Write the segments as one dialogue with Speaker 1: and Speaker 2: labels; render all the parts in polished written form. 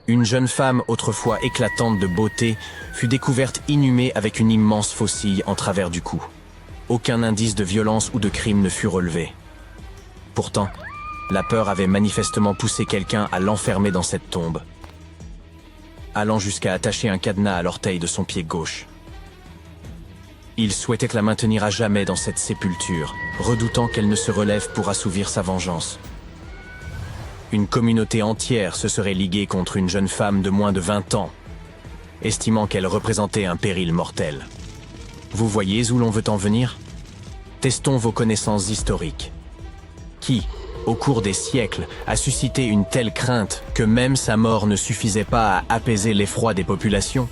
Speaker 1: Une jeune femme, autrefois éclatante de beauté, fut découverte inhumée avec une immense faucille en travers du cou. Aucun indice de violence ou de crime ne fut relevé. Pourtant, la peur avait manifestement poussé quelqu'un à l'enfermer dans cette tombe, allant jusqu'à attacher un cadenas à l'orteil de son pied gauche. Il souhaitait la maintenir à jamais dans cette sépulture, redoutant qu'elle ne se relève pour assouvir sa vengeance. Une communauté entière se serait liguée contre une jeune femme de moins de 20 ans, estimant qu'elle représentait un péril mortel. Vous voyez où l'on veut en venir? Testons vos connaissances historiques. Qui, au cours des siècles, a suscité une telle crainte que même sa mort ne suffisait pas à apaiser l'effroi des populations?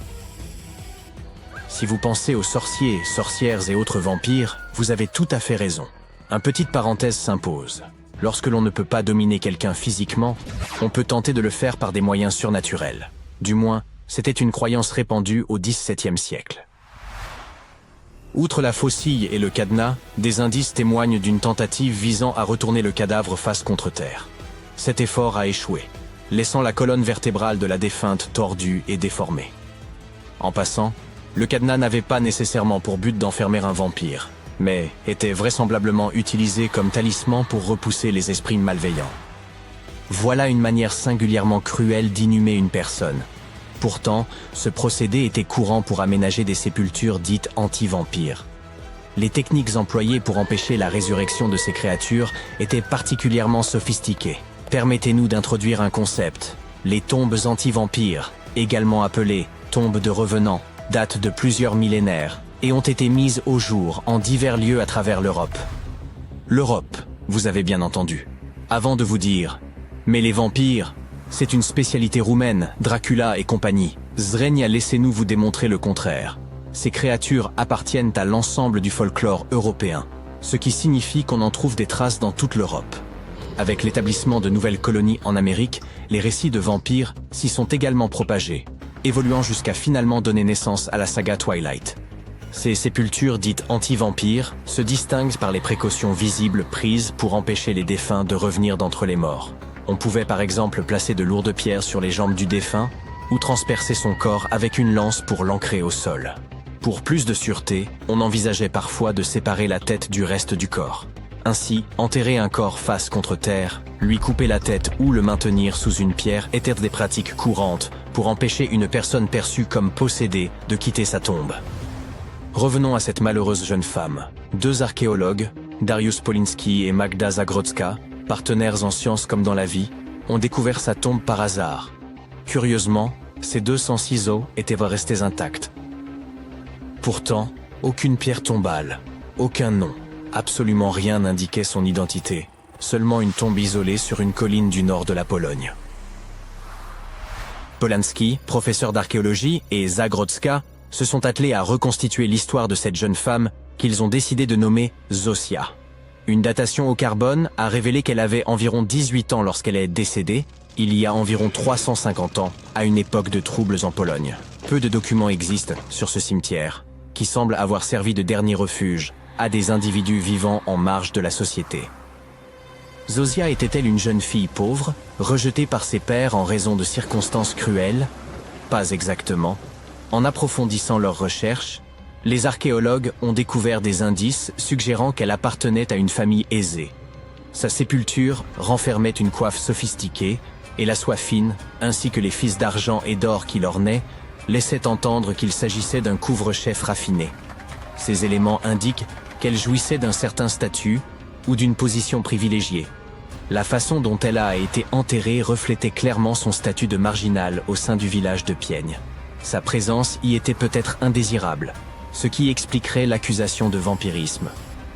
Speaker 1: Si vous pensez aux sorciers, sorcières et autres vampires, vous avez tout à fait raison. Une petite parenthèse s'impose. Lorsque l'on ne peut pas dominer quelqu'un physiquement, on peut tenter de le faire par des moyens surnaturels. Du moins, c'était une croyance répandue au XVIIe siècle. Outre la faucille et le cadenas, des indices témoignent d'une tentative visant à retourner le cadavre face contre terre. Cet effort a échoué, laissant la colonne vertébrale de la défunte tordue et déformée. En passant, le cadenas n'avait pas nécessairement pour but d'enfermer un vampire, mais était vraisemblablement utilisé comme talisman pour repousser les esprits malveillants. Voilà une manière singulièrement cruelle d'inhumer une personne. Pourtant, ce procédé était courant pour aménager des sépultures dites anti-vampires. Les techniques employées pour empêcher la résurrection de ces créatures étaient particulièrement sophistiquées. Permettez-nous d'introduire un concept. Les tombes anti-vampires, également appelées tombes de revenants, datent de plusieurs millénaires et ont été mises au jour en divers lieux à travers l'Europe. L'Europe, vous avez bien entendu. Avant de vous dire « Mais les vampires, c'est une spécialité roumaine, Dracula et compagnie », Zrenia, laissez-nous vous démontrer le contraire. Ces créatures appartiennent à l'ensemble du folklore européen, ce qui signifie qu'on en trouve des traces dans toute l'Europe. Avec l'établissement de nouvelles colonies en Amérique, les récits de vampires s'y sont également propagés, évoluant jusqu'à finalement donner naissance à la saga Twilight. Ces sépultures dites anti-vampires se distinguent par les précautions visibles prises pour empêcher les défunts de revenir d'entre les morts. On pouvait par exemple placer de lourdes pierres sur les jambes du défunt ou transpercer son corps avec une lance pour l'ancrer au sol. Pour plus de sûreté, on envisageait parfois de séparer la tête du reste du corps. Ainsi, enterrer un corps face contre terre, lui couper la tête ou le maintenir sous une pierre étaient des pratiques courantes pour empêcher une personne perçue comme possédée de quitter sa tombe. Revenons à cette malheureuse jeune femme. Deux archéologues, Dariusz Poliński et Magda Zagrodzka, partenaires en sciences comme dans la vie, ont découvert sa tombe par hasard. Curieusement, ces 200 ciseaux étaient restés intacts. Pourtant, aucune pierre tombale, aucun nom, absolument rien n'indiquait son identité, seulement une tombe isolée sur une colline du nord de la Pologne. Poliński, professeur d'archéologie, et Zagrodzka se sont attelés à reconstituer l'histoire de cette jeune femme qu'ils ont décidé de nommer Zosia. Une datation au carbone a révélé qu'elle avait environ 18 ans lorsqu'elle est décédée, il y a environ 350 ans, à une époque de troubles en Pologne. Peu de documents existent sur ce cimetière, qui semble avoir servi de dernier refuge à des individus vivant en marge de la société. Zosia était-elle une jeune fille pauvre, rejetée par ses pairs en raison de circonstances cruelles? Pas exactement. En approfondissant leurs recherches, les archéologues ont découvert des indices suggérant qu'elle appartenait à une famille aisée. Sa sépulture renfermait une coiffe sophistiquée et la soie fine, ainsi que les fils d'argent et d'or qui l'ornaient, laissaient entendre qu'il s'agissait d'un couvre-chef raffiné. Ces éléments indiquent qu'elle jouissait d'un certain statut ou d'une position privilégiée. La façon dont elle a été enterrée reflétait clairement son statut de marginal au sein du village de Piègne. Sa présence y était peut-être indésirable, ce qui expliquerait l'accusation de vampirisme,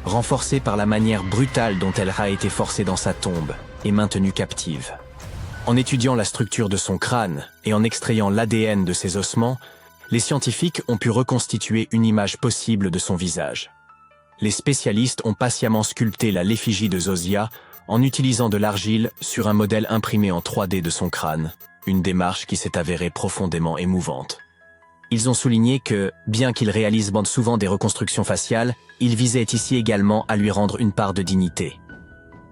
Speaker 1: renforcée par la manière brutale dont elle a été forcée dans sa tombe et maintenue captive. En étudiant la structure de son crâne et en extrayant l'ADN de ses ossements, les scientifiques ont pu reconstituer une image possible de son visage. Les spécialistes ont patiemment sculpté l'effigie de Zosia en utilisant de l'argile sur un modèle imprimé en 3D de son crâne, une démarche qui s'est avérée profondément émouvante. Ils ont souligné que, bien qu'ils réalisent souvent des reconstructions faciales, ils visaient ici également à lui rendre une part de dignité.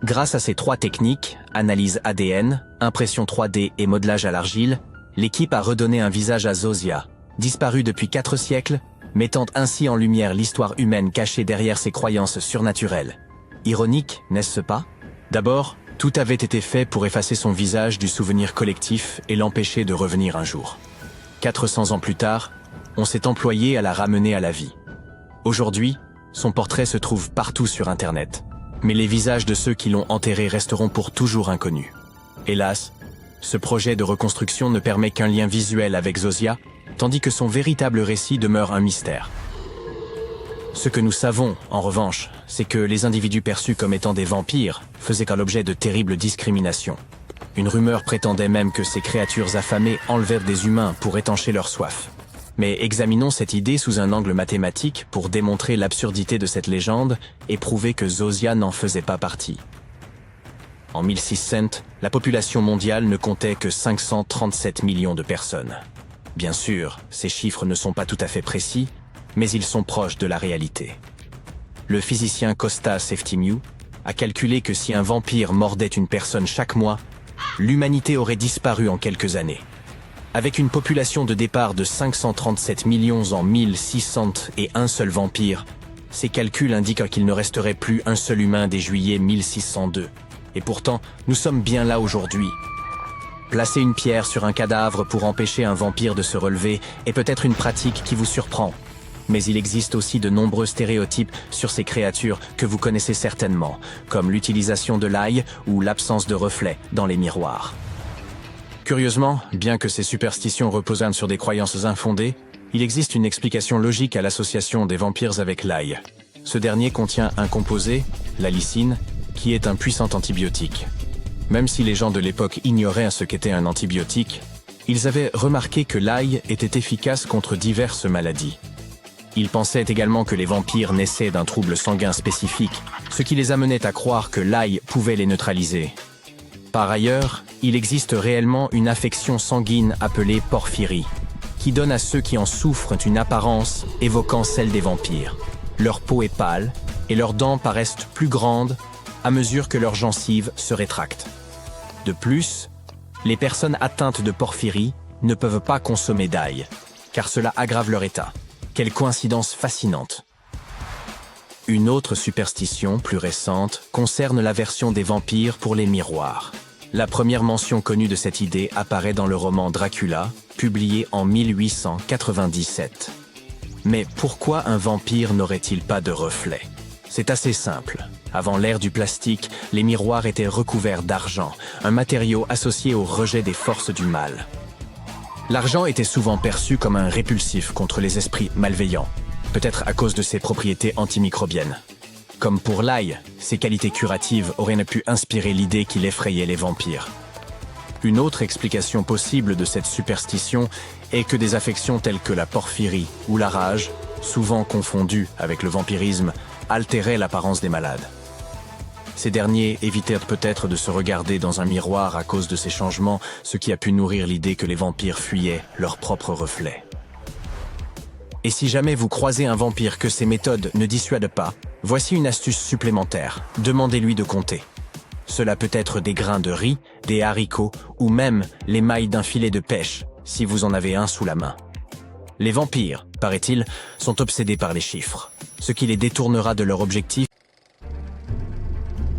Speaker 1: Grâce à ces trois techniques, analyse ADN, impression 3D et modelage à l'argile, l'équipe a redonné un visage à Zosia, disparue depuis 4 siècles, mettant ainsi en lumière l'histoire humaine cachée derrière ses croyances surnaturelles. Ironique, n'est-ce pas? D'abord, tout avait été fait pour effacer son visage du souvenir collectif et l'empêcher de revenir un jour. 400 ans plus tard, on s'est employé à la ramener à la vie. Aujourd'hui, son portrait se trouve partout sur Internet. Mais les visages de ceux qui l'ont enterré resteront pour toujours inconnus. Hélas, ce projet de reconstruction ne permet qu'un lien visuel avec Zosia, tandis que son véritable récit demeure un mystère. Ce que nous savons, en revanche, c'est que les individus perçus comme étant des vampires faisaient l'objet de terribles discriminations. Une rumeur prétendait même que ces créatures affamées enlevèrent des humains pour étancher leur soif. Mais examinons cette idée sous un angle mathématique pour démontrer l'absurdité de cette légende et prouver que Zosia n'en faisait pas partie. En 1600, la population mondiale ne comptait que 537 millions de personnes. Bien sûr, ces chiffres ne sont pas tout à fait précis, mais ils sont proches de la réalité. Le physicien Kostas Eftimiou a calculé que si un vampire mordait une personne chaque mois, l'humanité aurait disparu en quelques années. Avec une population de départ de 537 millions en 1600 et un seul vampire, ces calculs indiquent qu'il ne resterait plus un seul humain dès juillet 1602. Et pourtant, nous sommes bien là aujourd'hui. Placer une pierre sur un cadavre pour empêcher un vampire de se relever est peut-être une pratique qui vous surprend. Mais il existe aussi de nombreux stéréotypes sur ces créatures que vous connaissez certainement, comme l'utilisation de l'ail ou l'absence de reflets dans les miroirs. Curieusement, bien que ces superstitions reposent sur des croyances infondées, il existe une explication logique à l'association des vampires avec l'ail. Ce dernier contient un composé, la lysine, qui est un puissant antibiotique. Même si les gens de l'époque ignoraient ce qu'était un antibiotique, ils avaient remarqué que l'ail était efficace contre diverses maladies. Ils pensaient également que les vampires naissaient d'un trouble sanguin spécifique, ce qui les amenait à croire que l'ail pouvait les neutraliser. Par ailleurs, il existe réellement une affection sanguine appelée porphyrie, qui donne à ceux qui en souffrent une apparence évoquant celle des vampires. Leur peau est pâle et leurs dents paraissent plus grandes à mesure que leurs gencives se rétractent. De plus, les personnes atteintes de porphyrie ne peuvent pas consommer d'ail, car cela aggrave leur état. Quelle coïncidence fascinante! Une autre superstition, plus récente, concerne la version des vampires pour les miroirs. La première mention connue de cette idée apparaît dans le roman Dracula, publié en 1897. Mais pourquoi un vampire n'aurait-il pas de reflet? C'est assez simple. Avant l'ère du plastique, les miroirs étaient recouverts d'argent, un matériau associé au rejet des forces du mal. L'argent était souvent perçu comme un répulsif contre les esprits malveillants, peut-être à cause de ses propriétés antimicrobiennes. Comme pour l'ail, ses qualités curatives auraient pu inspirer l'idée qu'il effrayait les vampires. Une autre explication possible de cette superstition est que des affections telles que la porphyrie ou la rage, souvent confondues avec le vampirisme, altéraient l'apparence des malades. Ces derniers évitèrent peut-être de se regarder dans un miroir à cause de ces changements, ce qui a pu nourrir l'idée que les vampires fuyaient leur propre reflet. Et si jamais vous croisez un vampire que ces méthodes ne dissuadent pas, voici une astuce supplémentaire, demandez-lui de compter. Cela peut être des grains de riz, des haricots ou même les mailles d'un filet de pêche, si vous en avez un sous la main. Les vampires, paraît-il, sont obsédés par les chiffres, ce qui les détournera de leur objectif.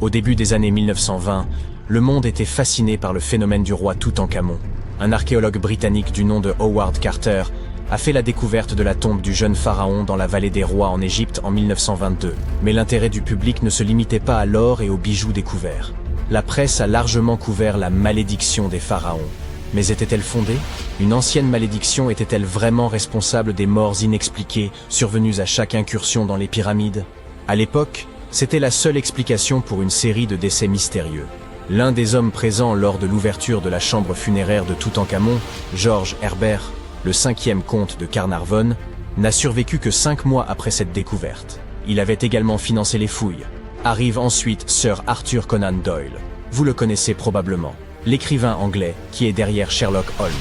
Speaker 1: Au début des années 1920, le monde était fasciné par le phénomène du roi Toutankhamon. Un archéologue britannique du nom de Howard Carter a fait la découverte de la tombe du jeune pharaon dans la vallée des rois en Égypte en 1922. Mais l'intérêt du public ne se limitait pas à l'or et aux bijoux découverts. La presse a largement couvert la malédiction des pharaons. Mais était-elle fondée? Une ancienne malédiction était-elle vraiment responsable des morts inexpliquées survenues à chaque incursion dans les pyramides? À l'époque, c'était la seule explication pour une série de décès mystérieux. L'un des hommes présents lors de l'ouverture de la chambre funéraire de Toutankhamon, George Herbert, le 5e comte de Carnarvon, n'a survécu que 5 mois après cette découverte. Il avait également financé les fouilles. Arrive ensuite Sir Arthur Conan Doyle. Vous le connaissez probablement, l'écrivain anglais qui est derrière Sherlock Holmes.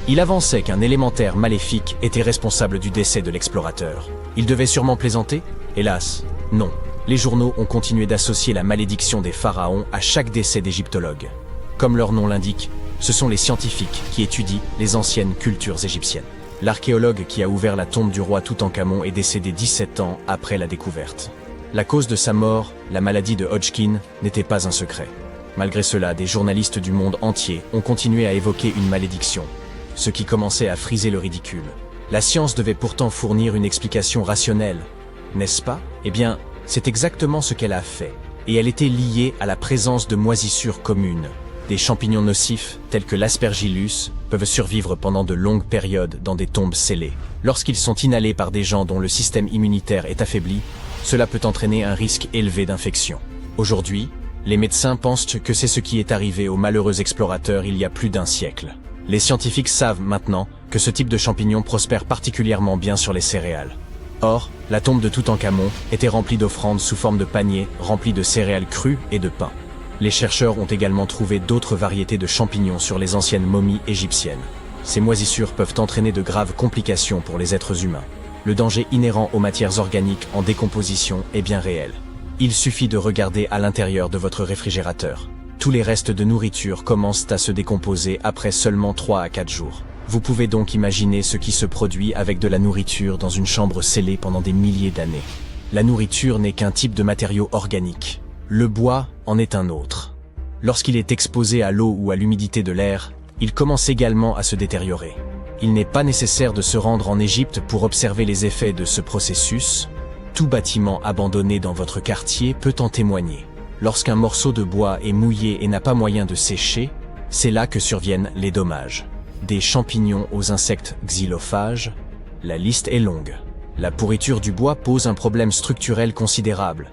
Speaker 1: Il avançait qu'un élémentaire maléfique était responsable du décès de l'explorateur. Il devait sûrement plaisanter? Hélas, non. Les journaux ont continué d'associer la malédiction des pharaons à chaque décès d'égyptologue. Comme leur nom l'indique, Ce sont les scientifiques qui étudient les anciennes cultures égyptiennes. L'archéologue qui a ouvert la tombe du roi Toutankhamon est décédé 17 ans après la découverte. La cause de sa mort, la maladie de Hodgkin, n'était pas un secret. Malgré cela, des journalistes du monde entier ont continué à évoquer une malédiction, ce qui commençait à friser le ridicule. La science devait pourtant fournir une explication rationnelle, n'est-ce pas? Eh bien, c'est exactement ce qu'elle a fait, et elle était liée à la présence de moisissures communes. Des champignons nocifs, tels que l'aspergillus, peuvent survivre pendant de longues périodes dans des tombes scellées. Lorsqu'ils sont inhalés par des gens dont le système immunitaire est affaibli, cela peut entraîner un risque élevé d'infection. Aujourd'hui, les médecins pensent que c'est ce qui est arrivé aux malheureux explorateurs il y a plus d'un siècle. Les scientifiques savent maintenant que ce type de champignon prospère particulièrement bien sur les céréales. Or, la tombe de Toutankhamon était remplie d'offrandes sous forme de paniers remplis de céréales crues et de pain. Les chercheurs ont également trouvé d'autres variétés de champignons sur les anciennes momies égyptiennes. Ces moisissures peuvent entraîner de graves complications pour les êtres humains. Le danger inhérent aux matières organiques en décomposition est bien réel. Il suffit de regarder à l'intérieur de votre réfrigérateur. Tous les restes de nourriture commencent à se décomposer après seulement 3 à 4 jours. Vous pouvez donc imaginer ce qui se produit avec de la nourriture dans une chambre scellée pendant des milliers d'années. La nourriture n'est qu'un type de matériau organique. Le bois en est un autre. Lorsqu'il est exposé à l'eau ou à l'humidité de l'air, il commence également à se détériorer. Il n'est pas nécessaire de se rendre en Égypte pour observer les effets de ce processus. Tout bâtiment abandonné dans votre quartier peut en témoigner. Lorsqu'un morceau de bois est mouillé et n'a pas moyen de sécher, c'est là que surviennent les dommages. Des champignons aux insectes xylophages, la liste est longue. La pourriture du bois pose un problème structurel considérable,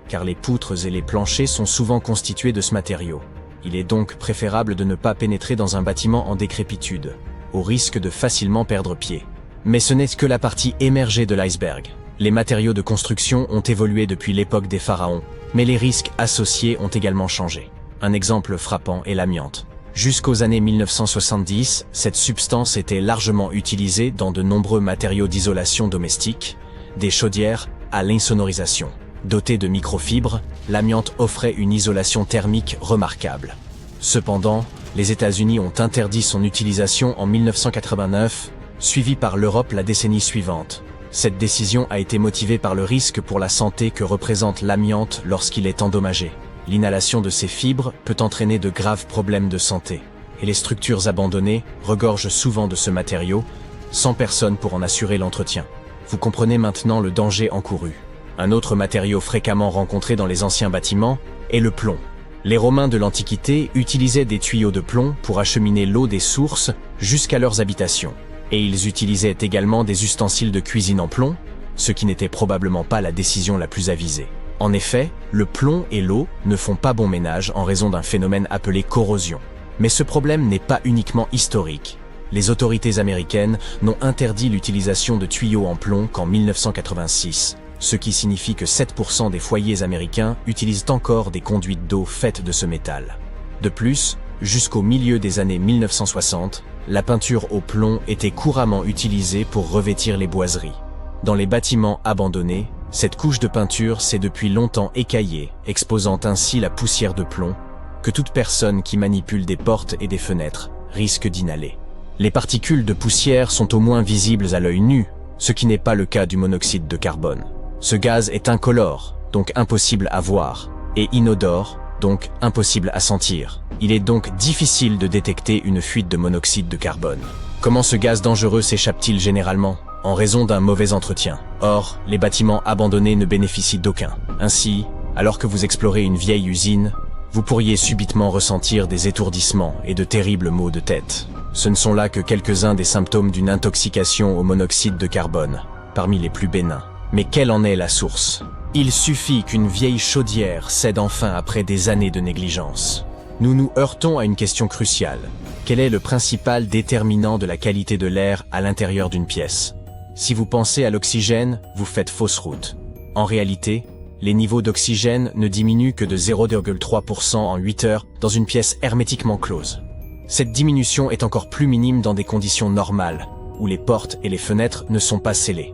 Speaker 1: car les poutres et les planchers sont souvent constitués de ce matériau. Il est donc préférable de ne pas pénétrer dans un bâtiment en décrépitude, au risque de facilement perdre pied. Mais ce n'est que la partie émergée de l'iceberg. Les matériaux de construction ont évolué depuis l'époque des pharaons, mais les risques associés ont également changé. Un exemple frappant est l'amiante. Jusqu'aux années 1970, cette substance était largement utilisée dans de nombreux matériaux d'isolation domestique, des chaudières à l'insonorisation. Dotée de microfibres, l'amiante offrait une isolation thermique remarquable. Cependant, les États-Unis ont interdit son utilisation en 1989, suivi par l'Europe la décennie suivante. Cette décision a été motivée par le risque pour la santé que représente l'amiante lorsqu'il est endommagé. L'inhalation de ces fibres peut entraîner de graves problèmes de santé, et les structures abandonnées regorgent souvent de ce matériau, sans personne pour en assurer l'entretien. Vous comprenez maintenant le danger encouru. Un autre matériau fréquemment rencontré dans les anciens bâtiments est le plomb. Les Romains de l'Antiquité utilisaient des tuyaux de plomb pour acheminer l'eau des sources jusqu'à leurs habitations. Et ils utilisaient également des ustensiles de cuisine en plomb, ce qui n'était probablement pas la décision la plus avisée. En effet, le plomb et l'eau ne font pas bon ménage en raison d'un phénomène appelé corrosion. Mais ce problème n'est pas uniquement historique. Les autorités américaines n'ont interdit l'utilisation de tuyaux en plomb qu'en 1986. Ce qui signifie que 7% des foyers américains utilisent encore des conduites d'eau faites de ce métal. De plus, jusqu'au milieu des années 1960, la peinture au plomb était couramment utilisée pour revêtir les boiseries. Dans les bâtiments abandonnés, cette couche de peinture s'est depuis longtemps écaillée, exposant ainsi la poussière de plomb, que toute personne qui manipule des portes et des fenêtres risque d'inhaler. Les particules de poussière sont au moins visibles à l'œil nu, ce qui n'est pas le cas du monoxyde de carbone. Ce gaz est incolore, donc impossible à voir, et inodore, donc impossible à sentir. Il est donc difficile de détecter une fuite de monoxyde de carbone. Comment ce gaz dangereux s'échappe-t-il généralement? En raison d'un mauvais entretien. Or, les bâtiments abandonnés ne bénéficient d'aucun. Ainsi, alors que vous explorez une vieille usine, vous pourriez subitement ressentir des étourdissements et de terribles maux de tête. Ce ne sont là que quelques-uns des symptômes d'une intoxication au monoxyde de carbone, parmi les plus bénins. Mais quelle en est la source? Il suffit qu'une vieille chaudière cède enfin après des années de négligence. Nous nous heurtons à une question cruciale. Quel est le principal déterminant de la qualité de l'air à l'intérieur d'une pièce? Si vous pensez à l'oxygène, vous faites fausse route. En réalité, les niveaux d'oxygène ne diminuent que de 0,3% en 8 heures dans une pièce hermétiquement close. Cette diminution est encore plus minime dans des conditions normales, où les portes et les fenêtres ne sont pas scellées.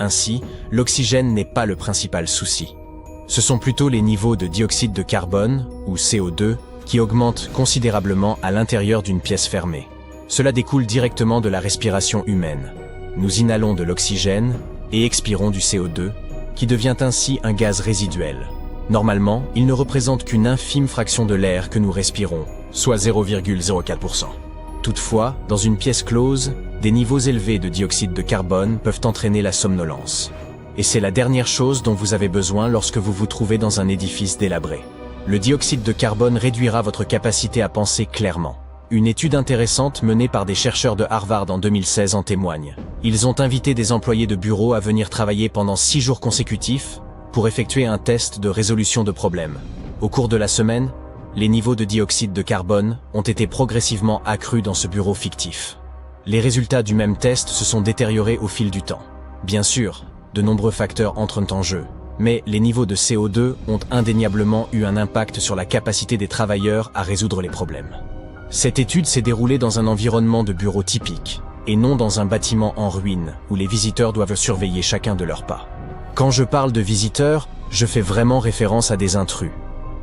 Speaker 1: Ainsi, l'oxygène n'est pas le principal souci. Ce sont plutôt les niveaux de dioxyde de carbone, ou CO2, qui augmente considérablement à l'intérieur d'une pièce fermée. Cela découle directement de la respiration humaine. Nous inhalons de l'oxygène et expirons du CO2, qui devient ainsi un gaz résiduel. Normalement, il ne représente qu'une infime fraction de l'air que nous respirons, soit 0,04%. Toutefois, dans une pièce close, des niveaux élevés de dioxyde de carbone peuvent entraîner la somnolence. Et c'est la dernière chose dont vous avez besoin lorsque vous vous trouvez dans un édifice délabré. Le dioxyde de carbone réduira votre capacité à penser clairement. Une étude intéressante menée par des chercheurs de Harvard en 2016 en témoigne. Ils ont invité des employés de bureau à venir travailler pendant 6 jours consécutifs pour effectuer un test de résolution de problèmes. Au cours de la semaine, les niveaux de dioxyde de carbone ont été progressivement accrus dans ce bureau fictif. Les résultats du même test se sont détériorés au fil du temps. Bien sûr, de nombreux facteurs entrent en jeu, mais les niveaux de CO2 ont indéniablement eu un impact sur la capacité des travailleurs à résoudre les problèmes. Cette étude s'est déroulée dans un environnement de bureau typique, et non dans un bâtiment en ruine où les visiteurs doivent surveiller chacun de leurs pas. Quand je parle de visiteurs, je fais vraiment référence à des intrus.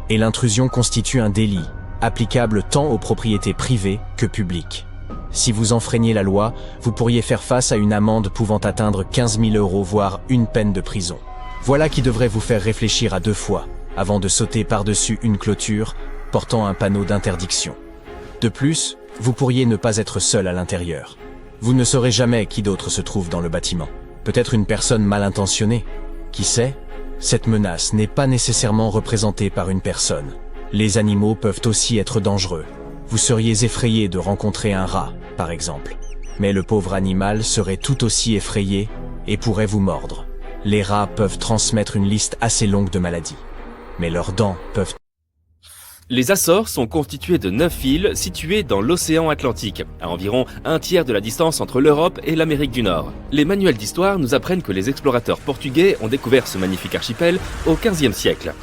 Speaker 1: Et l'intrusion constitue un délit, applicable tant aux propriétés privées que publiques. Si vous enfreignez la loi, vous pourriez faire face à une amende pouvant atteindre 15 000 €, voire une peine de prison. Voilà qui devrait vous faire réfléchir à 2 fois, avant de sauter par-dessus une clôture portant un panneau d'interdiction. De plus, vous pourriez ne pas être seul à l'intérieur. Vous ne saurez jamais qui d'autre se trouve dans le bâtiment. Peut-être une personne mal intentionnée. Qui sait? Cette menace n'est pas nécessairement représentée par une personne. Les animaux peuvent aussi être dangereux. Vous seriez effrayé de rencontrer un rat, par exemple. Mais le pauvre animal serait tout aussi effrayé et pourrait vous mordre. Les rats peuvent transmettre une liste assez longue de maladies. Mais leurs dents peuvent...
Speaker 2: Les Açores sont constituées de 9 îles situées dans l'océan Atlantique, à environ un tiers de la distance entre l'Europe et l'Amérique du Nord. Les manuels d'histoire nous apprennent que les explorateurs portugais ont découvert ce magnifique archipel au XVe siècle.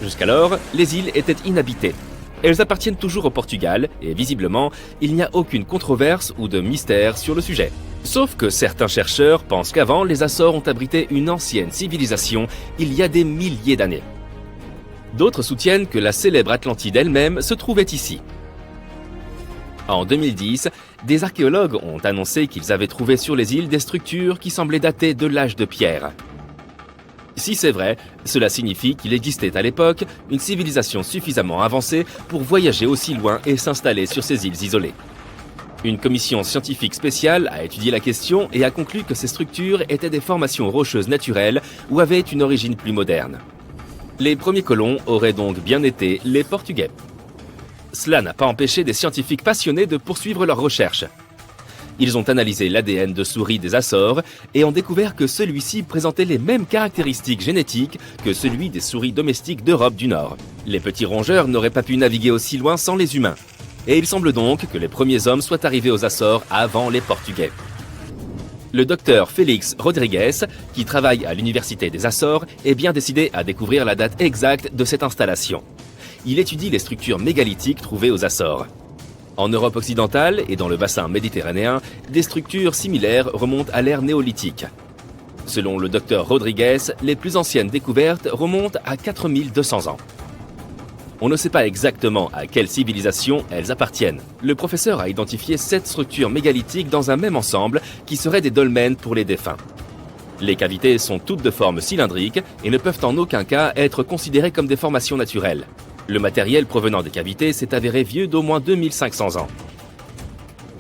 Speaker 2: Jusqu'alors, les îles étaient inhabitées. Elles appartiennent toujours au Portugal et visiblement, il n'y a aucune controverse ou de mystère sur le sujet. Sauf que certains chercheurs pensent qu'avant, les Açores ont abrité une ancienne civilisation il y a des milliers d'années. D'autres soutiennent que la célèbre Atlantide elle-même se trouvait ici. En 2010, des archéologues ont annoncé qu'ils avaient trouvé sur les îles des structures qui semblaient dater de l'âge de pierre. Si c'est vrai, cela signifie qu'il existait à l'époque une civilisation suffisamment avancée pour voyager aussi loin et s'installer sur ces îles isolées. Une commission scientifique spéciale a étudié la question et a conclu que ces structures étaient des formations rocheuses naturelles ou avaient une origine plus moderne. Les premiers colons auraient donc bien été les Portugais. Cela n'a pas empêché des scientifiques passionnés de poursuivre leurs recherches. Ils ont analysé l'ADN de souris des Açores et ont découvert que celui-ci présentait les mêmes caractéristiques génétiques que celui des souris domestiques d'Europe du Nord. Les petits rongeurs n'auraient pas pu naviguer aussi loin sans les humains. Et il semble donc que les premiers hommes soient arrivés aux Açores avant les Portugais. Le docteur Félix Rodrigues, qui travaille à l'Université des Açores, est bien décidé à découvrir la date exacte de cette installation. Il étudie les structures mégalithiques trouvées aux Açores. En Europe occidentale et dans le bassin méditerranéen, des structures similaires remontent à l'ère néolithique. Selon le docteur Rodrigues, les plus anciennes découvertes remontent à 4200 ans. On ne sait pas exactement à quelle civilisation elles appartiennent. Le professeur a identifié 7 structures mégalithiques dans un même ensemble qui seraient des dolmens pour les défunts. Les cavités sont toutes de forme cylindrique et ne peuvent en aucun cas être considérées comme des formations naturelles. Le matériel provenant des cavités s'est avéré vieux d'au moins 2500 ans.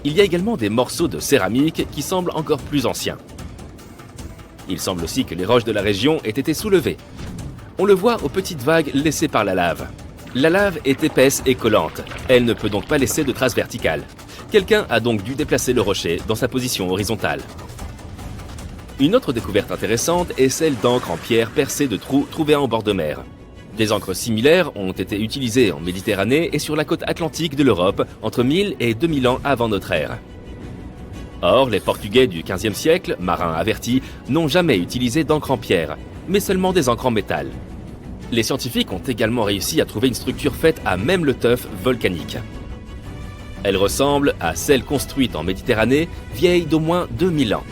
Speaker 2: Il y a également des morceaux de céramique qui semblent encore plus anciens. Il semble aussi que les roches de la région aient été soulevées. On le voit aux petites vagues laissées par la lave. La lave est épaisse et collante. Elle ne peut donc pas laisser de traces verticales. Quelqu'un a donc dû déplacer le rocher dans sa position horizontale. Une autre découverte intéressante est celle d'encre en pierre percée de trous trouvés en bord de mer. Des encres similaires ont été utilisées en Méditerranée et sur la côte atlantique de l'Europe entre 1000 et 2000 ans avant notre ère. Or, les Portugais du XVe siècle, marins avertis, n'ont jamais utilisé d'encre en pierre, mais seulement des encres en métal. Les scientifiques ont également réussi à trouver une structure faite à même le teuf volcanique. Elle ressemble à celle construite en Méditerranée, vieille d'au moins 2000 ans.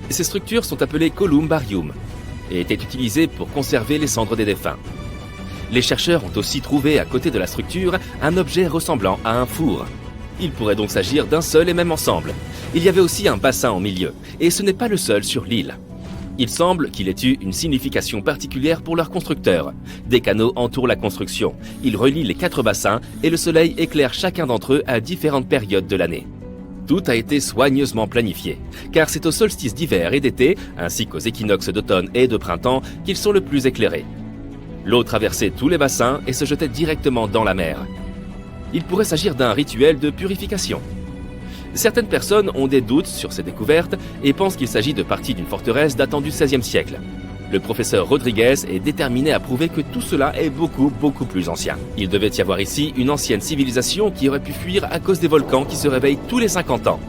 Speaker 2: Ces structures sont appelées columbarium et étaient utilisées pour conserver les cendres des défunts. Les chercheurs ont aussi trouvé à côté de la structure un objet ressemblant à un four. Il pourrait donc s'agir d'un seul et même ensemble. Il y avait aussi un bassin au milieu, et ce n'est pas le seul sur l'île. Il semble qu'il ait eu une signification particulière pour leur constructeur. Des canaux entourent la construction. Ils relient les 4 bassins et le soleil éclaire chacun d'entre eux à différentes périodes de l'année. Tout a été soigneusement planifié, car c'est au solstice d'hiver et d'été, ainsi qu'aux équinoxes d'automne et de printemps, qu'ils sont le plus éclairés. L'eau traversait tous les bassins et se jetait directement dans la mer. Il pourrait s'agir d'un rituel de purification. Certaines personnes ont des doutes sur ces découvertes et pensent qu'il s'agit de parties d'une forteresse datant du XVIe siècle. Le professeur Rodriguez est déterminé à prouver que tout cela est beaucoup plus ancien. Il devait y avoir ici une ancienne civilisation qui aurait pu fuir à cause des volcans qui se réveillent tous les 50 ans.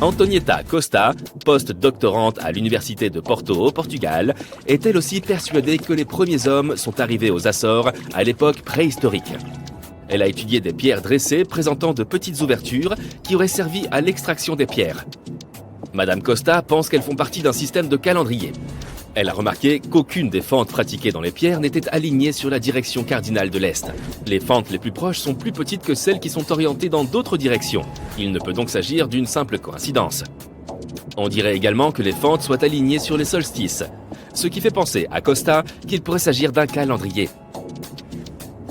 Speaker 2: Antonieta Costa, post-doctorante à l'université de Porto au Portugal, est elle aussi persuadée que les premiers hommes sont arrivés aux Açores à l'époque préhistorique. Elle a étudié des pierres dressées présentant de petites ouvertures qui auraient servi à l'extraction des pierres. Madame Costa pense qu'elles font partie d'un système de calendrier. Elle a remarqué qu'aucune des fentes pratiquées dans les pierres n'était alignée sur la direction cardinale de l'Est. Les fentes les plus proches sont plus petites que celles qui sont orientées dans d'autres directions. Il ne peut donc s'agir d'une simple coïncidence. On dirait également que les fentes soient alignées sur les solstices, ce qui fait penser à Costa qu'il pourrait s'agir d'un calendrier.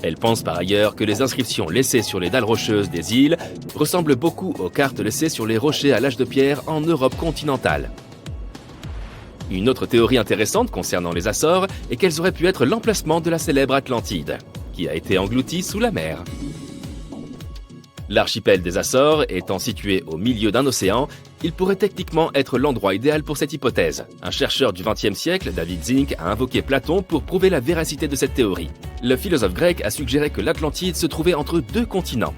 Speaker 2: Elle pense par ailleurs que les inscriptions laissées sur les dalles rocheuses des îles ressemblent beaucoup aux cartes laissées sur les rochers à l'âge de pierre en Europe continentale. Une autre théorie intéressante concernant les Açores est qu'elles auraient pu être l'emplacement de la célèbre Atlantide, qui a été engloutie sous la mer. L'archipel des Açores étant situé au milieu d'un océan, il pourrait techniquement être l'endroit idéal pour cette hypothèse. Un chercheur du XXe siècle, David Zink, a invoqué Platon pour prouver la véracité de cette théorie. Le philosophe grec a suggéré que l'Atlantide se trouvait entre 2 continents.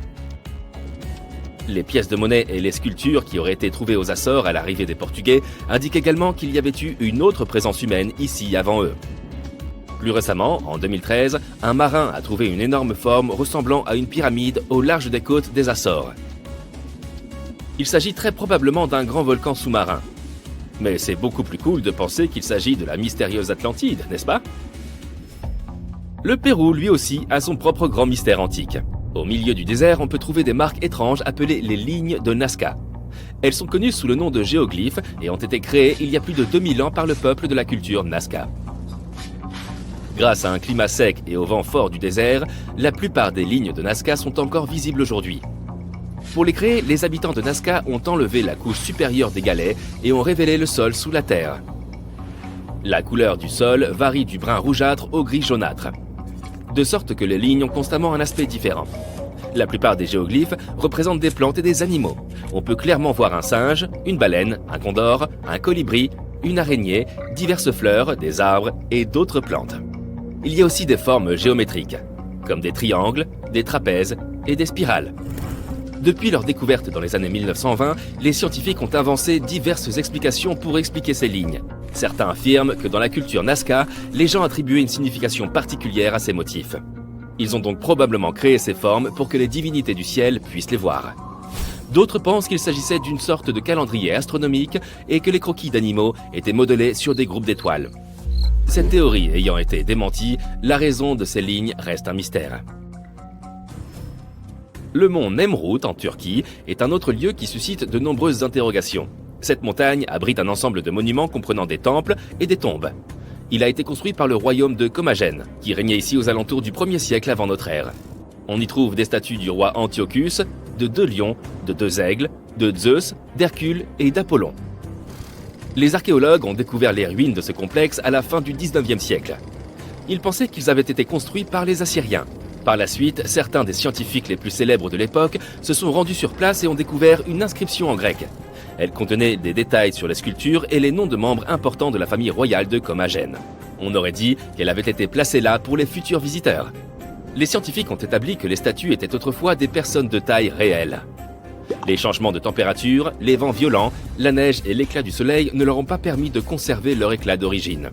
Speaker 2: Les pièces de monnaie et les sculptures qui auraient été trouvées aux Açores à l'arrivée des Portugais indiquent également qu'il y avait eu une autre présence humaine ici avant eux. Plus récemment, en 2013, un marin a trouvé une énorme forme ressemblant à une pyramide au large des côtes des Açores. Il s'agit très probablement d'un grand volcan sous-marin. Mais c'est beaucoup plus cool de penser qu'il s'agit de la mystérieuse Atlantide, n'est-ce pas? Le Pérou, lui aussi, a son propre grand mystère antique. Au milieu du désert, on peut trouver des marques étranges appelées les lignes de Nazca. Elles sont connues sous le nom de géoglyphes et ont été créées il y a plus de 2000 ans par le peuple de la culture Nazca. Grâce à un climat sec et au vent fort du désert, la plupart des lignes de Nazca sont encore visibles aujourd'hui. Pour les créer, les habitants de Nazca ont enlevé la couche supérieure des galets et ont révélé le sol sous la terre. La couleur du sol varie du brun rougeâtre au gris jaunâtre, de sorte que les lignes ont constamment un aspect différent. La plupart des géoglyphes représentent des plantes et des animaux. On peut clairement voir un singe, une baleine, un condor, un colibri, une araignée, diverses fleurs, des arbres et d'autres plantes. Il y a aussi des formes géométriques, comme des triangles, des trapèzes et des spirales. Depuis leur découverte dans les années 1920, les scientifiques ont inventé diverses explications pour expliquer ces lignes. Certains affirment que dans la culture Nazca, les gens attribuaient une signification particulière à ces motifs. Ils ont donc probablement créé ces formes pour que les divinités du ciel puissent les voir. D'autres pensent qu'il s'agissait d'une sorte de calendrier astronomique et que les croquis d'animaux étaient modelés sur des groupes d'étoiles. Cette théorie ayant été démentie, la raison de ces lignes reste un mystère. Le mont Nemrut en Turquie est un autre lieu qui suscite de nombreuses interrogations. Cette montagne abrite un ensemble de monuments comprenant des temples et des tombes. Il a été construit par le royaume de Commagène, qui régnait ici aux alentours du 1er siècle avant notre ère. On y trouve des statues du roi Antiochus, de 2 lions, de 2 aigles, de Zeus, d'Hercule et d'Apollon. Les archéologues ont découvert les ruines de ce complexe à la fin du 19e siècle. Ils pensaient qu'ils avaient été construits par les Assyriens. Par la suite, certains des scientifiques les plus célèbres de l'époque se sont rendus sur place et ont découvert une inscription en grec. Elle contenait des détails sur les sculptures et les noms de membres importants de la famille royale de Commagène. On aurait dit qu'elle avait été placée là pour les futurs visiteurs. Les scientifiques ont établi que les statues étaient autrefois des personnes de taille réelle. Les changements de température, les vents violents, la neige et l'éclat du soleil ne leur ont pas permis de conserver leur éclat d'origine.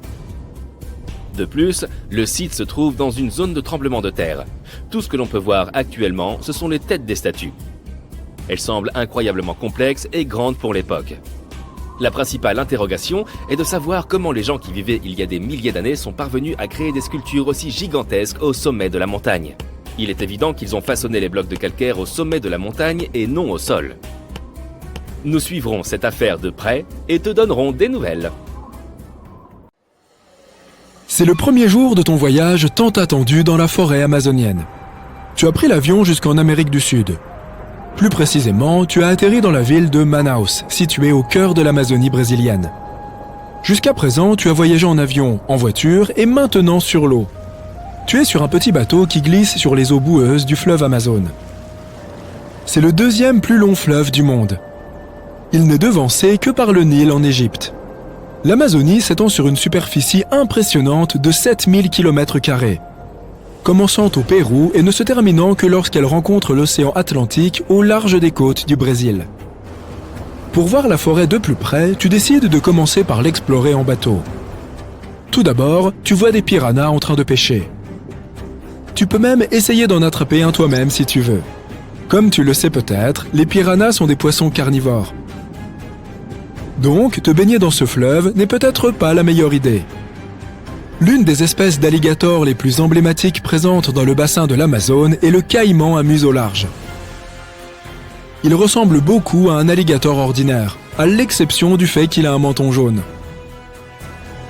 Speaker 2: De plus, le site se trouve dans une zone de tremblement de terre. Tout ce que l'on peut voir actuellement, ce sont les têtes des statues. Elles semblent incroyablement complexes et grandes pour l'époque. La principale interrogation est de savoir comment les gens qui vivaient il y a des milliers d'années sont parvenus à créer des sculptures aussi gigantesques au sommet de la montagne. Il est évident qu'ils ont façonné les blocs de calcaire au sommet de la montagne et non au sol. Nous suivrons cette affaire de près et te donnerons des nouvelles.
Speaker 3: C'est le premier jour de ton voyage tant attendu dans la forêt amazonienne. Tu as pris l'avion jusqu'en Amérique du Sud. Plus précisément, tu as atterri dans la ville de Manaus, située au cœur de l'Amazonie brésilienne. Jusqu'à présent, tu as voyagé en avion, en voiture et maintenant sur l'eau. Tu es sur un petit bateau qui glisse sur les eaux boueuses du fleuve Amazone. C'est le deuxième plus long fleuve du monde. Il n'est devancé que par le Nil en Égypte. L'Amazonie s'étend sur une superficie impressionnante de 7000 km², commençant au Pérou et ne se terminant que lorsqu'elle rencontre l'océan Atlantique au large des côtes du Brésil. Pour voir la forêt de plus près, tu décides de commencer par l'explorer en bateau. Tout d'abord, tu vois des piranhas en train de pêcher. Tu peux même essayer d'en attraper un toi-même si tu veux. Comme tu le sais peut-être, les piranhas sont des poissons carnivores. Donc, te baigner dans ce fleuve n'est peut-être pas la meilleure idée. L'une des espèces d'alligators les plus emblématiques présentes dans le bassin de l'Amazone est le caïman à museau large. Il ressemble beaucoup à un alligator ordinaire, à l'exception du fait qu'il a un menton jaune.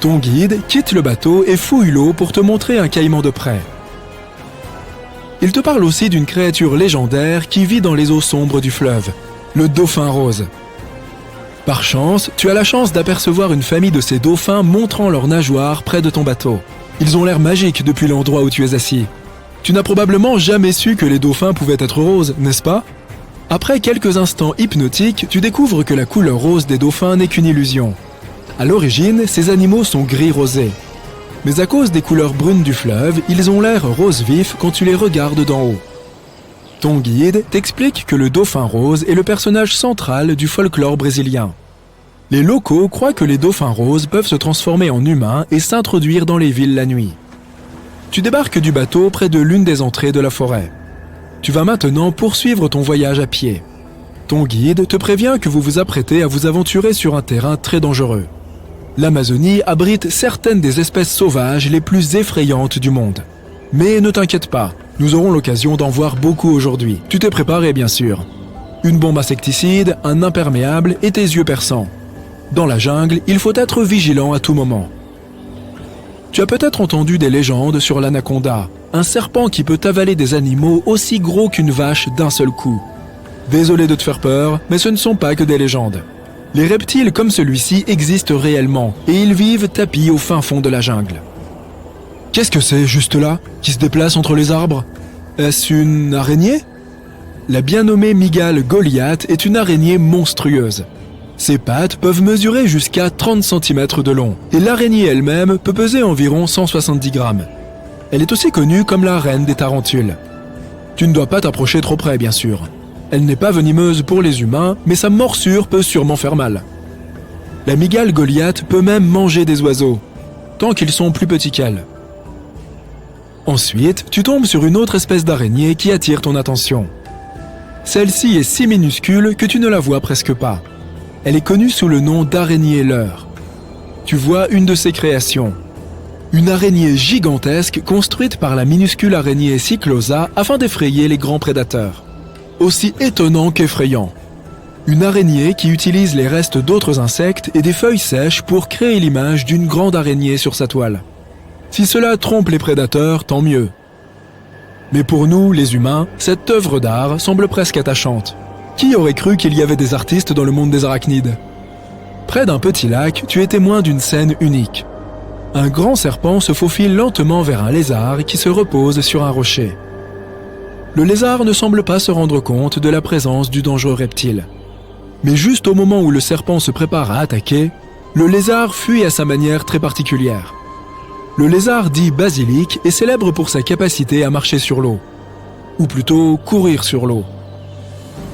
Speaker 3: Ton guide quitte le bateau et fouille l'eau pour te montrer un caïman de près. Il te parle aussi d'une créature légendaire qui vit dans les eaux sombres du fleuve, le dauphin rose. Par chance, tu as la chance d'apercevoir une famille de ces dauphins montrant leurs nageoires près de ton bateau. Ils ont l'air magiques depuis l'endroit où tu es assis. Tu n'as probablement jamais su que les dauphins pouvaient être roses, n'est-ce pas? Après quelques instants hypnotiques, tu découvres que la couleur rose des dauphins n'est qu'une illusion. À l'origine, ces animaux sont gris rosé. Mais à cause des couleurs brunes du fleuve, ils ont l'air rose vif quand tu les regardes d'en haut. Ton guide t'explique que le dauphin rose est le personnage central du folklore brésilien. Les locaux croient que les dauphins roses peuvent se transformer en humains et s'introduire dans les villes la nuit. Tu débarques du bateau près de l'une des entrées de la forêt. Tu vas maintenant poursuivre ton voyage à pied. Ton guide te prévient que vous vous apprêtez à vous aventurer sur un terrain très dangereux. L'Amazonie abrite certaines des espèces sauvages les plus effrayantes du monde. Mais ne t'inquiète pas, nous aurons l'occasion d'en voir beaucoup aujourd'hui. Tu t'es préparé bien sûr. Une bombe insecticide, un imperméable et tes yeux perçants. Dans la jungle, il faut être vigilant à tout moment. Tu as peut-être entendu des légendes sur l'anaconda, un serpent qui peut avaler des animaux aussi gros qu'une vache d'un seul coup. Désolé de te faire peur, mais ce ne sont pas que des légendes. Les reptiles comme celui-ci existent réellement et ils vivent tapis au fin fond de la jungle. Qu'est-ce que c'est juste là, qui se déplace entre les arbres? Est-ce une araignée? La bien nommée mygale Goliath est une araignée monstrueuse. Ses pattes peuvent mesurer jusqu'à 30 cm de long et l'araignée elle-même peut peser environ 170 grammes. Elle est aussi connue comme la reine des tarentules. Tu ne dois pas t'approcher trop près bien sûr. Elle n'est pas venimeuse pour les humains, mais sa morsure peut sûrement faire mal. La mygale Goliath peut même manger des oiseaux, tant qu'ils sont plus petits qu'elle. Ensuite, tu tombes sur une autre espèce d'araignée qui attire ton attention. Celle-ci est si minuscule que tu ne la vois presque pas. Elle est connue sous le nom d'araignée leurre. Tu vois une de ses créations. Une araignée gigantesque construite par la minuscule araignée Cyclosa afin d'effrayer les grands prédateurs. Aussi étonnant qu'effrayant. Une araignée qui utilise les restes d'autres insectes et des feuilles sèches pour créer l'image d'une grande araignée sur sa toile. Si cela trompe les prédateurs, tant mieux. Mais pour nous, les humains, cette œuvre d'art semble presque attachante. Qui aurait cru qu'il y avait des artistes dans le monde des arachnides? Près d'un petit lac, tu es témoin d'une scène unique. Un grand serpent se faufile lentement vers un lézard qui se repose sur un rocher. Le lézard ne semble pas se rendre compte de la présence du dangereux reptile. Mais juste au moment où le serpent se prépare à attaquer, le lézard fuit à sa manière très particulière. Le lézard dit basilic est célèbre pour sa capacité à marcher sur l'eau. Ou plutôt, courir sur l'eau.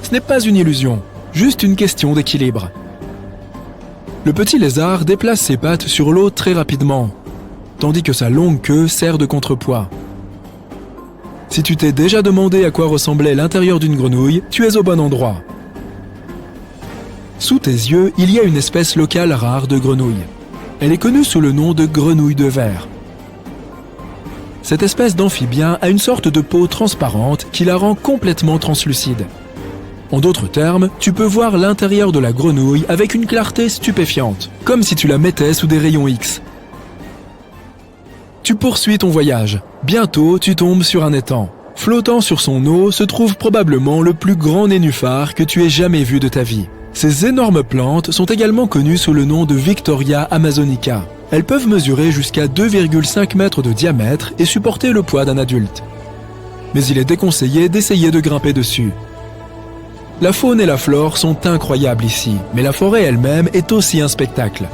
Speaker 3: Ce n'est pas une illusion, juste une question d'équilibre. Le petit lézard déplace ses pattes sur l'eau très rapidement, tandis que sa longue queue sert de contrepoids. Si tu t'es déjà demandé à quoi ressemblait l'intérieur d'une grenouille, tu es au bon endroit. Sous tes yeux, il y a une espèce locale rare de grenouille. Elle est connue sous le nom de grenouille de verre. Cette espèce d'amphibien a une sorte de peau transparente qui la rend complètement translucide. En d'autres termes, tu peux voir l'intérieur de la grenouille avec une clarté stupéfiante, comme si tu la mettais sous des rayons X. Tu poursuis ton voyage. Bientôt, tu tombes sur un étang. Flottant sur son eau se trouve probablement le plus grand nénuphar que tu aies jamais vu de ta vie. Ces énormes plantes sont également connues sous le nom de Victoria amazonica. Elles peuvent mesurer jusqu'à 2,5 mètres de diamètre et supporter le poids d'un adulte. Mais il est déconseillé d'essayer de grimper dessus. La faune et la flore sont incroyables ici, mais la forêt elle-même est aussi un spectacle.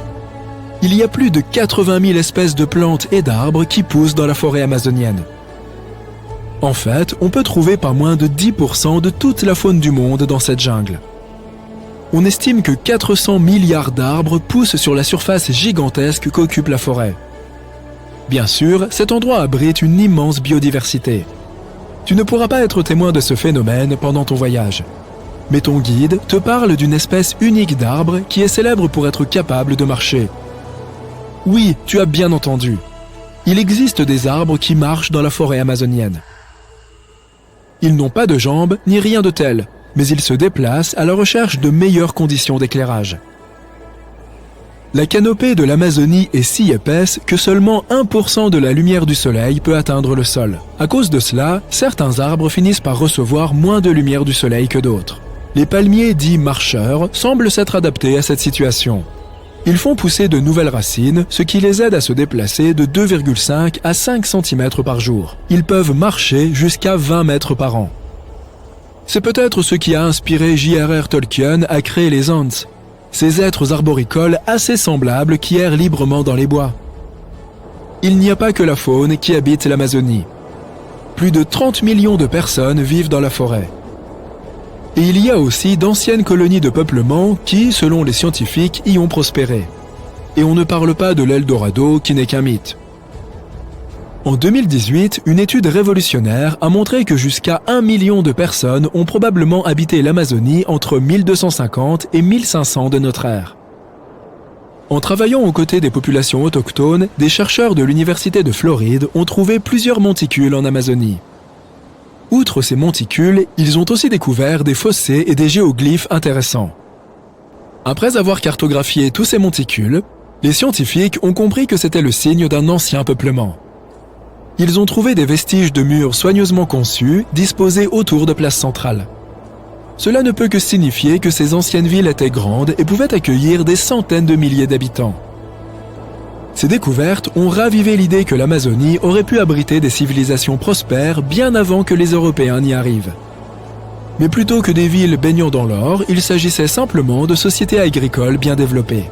Speaker 3: Il y a plus de 80 000 espèces de plantes et d'arbres qui poussent dans la forêt amazonienne. En fait, on peut trouver pas moins de 10% de toute la faune du monde dans cette jungle. On estime que 400 milliards d'arbres poussent sur la surface gigantesque qu'occupe la forêt. Bien sûr, cet endroit abrite une immense biodiversité. Tu ne pourras pas être témoin de ce phénomène pendant ton voyage. Mais ton guide te parle d'une espèce unique d'arbre qui est célèbre pour être capable de marcher. Oui, tu as bien entendu. Il existe des arbres qui marchent dans la forêt amazonienne. Ils n'ont pas de jambes ni rien de tel, mais ils se déplacent à la recherche de meilleures conditions d'éclairage. La canopée de l'Amazonie est si épaisse que seulement 1% de la lumière du soleil peut atteindre le sol. À cause de cela, certains arbres finissent par recevoir moins de lumière du soleil que d'autres. Les palmiers dits marcheurs semblent s'être adaptés à cette situation. Ils font pousser de nouvelles racines, ce qui les aide à se déplacer de 2,5 à 5 cm par jour. Ils peuvent marcher jusqu'à 20 mètres par an. C'est peut-être ce qui a inspiré J.R.R. Tolkien à créer les Ents, ces êtres arboricoles assez semblables qui errent librement dans les bois. Il n'y a pas que la faune qui habite l'Amazonie. Plus de 30 millions de personnes vivent dans la forêt. Et il y a aussi d'anciennes colonies de peuplement qui, selon les scientifiques, y ont prospéré. Et on ne parle pas de l'Eldorado qui n'est qu'un mythe. En 2018, une étude révolutionnaire a montré que jusqu'à 1 million de personnes ont probablement habité l'Amazonie entre 1250 et 1500 de notre ère. En travaillant aux côtés des populations autochtones, des chercheurs de l'Université de Floride ont trouvé plusieurs monticules en Amazonie. Outre ces monticules, ils ont aussi découvert des fossés et des géoglyphes intéressants. Après avoir cartographié tous ces monticules, les scientifiques ont compris que c'était le signe d'un ancien peuplement. Ils ont trouvé des vestiges de murs soigneusement conçus, disposés autour de places centrales. Cela ne peut que signifier que ces anciennes villes étaient grandes et pouvaient accueillir des centaines de milliers d'habitants. Ces découvertes ont ravivé l'idée que l'Amazonie aurait pu abriter des civilisations prospères bien avant que les Européens n'y arrivent. Mais plutôt que des villes baignant dans l'or, il s'agissait simplement de sociétés agricoles bien développées.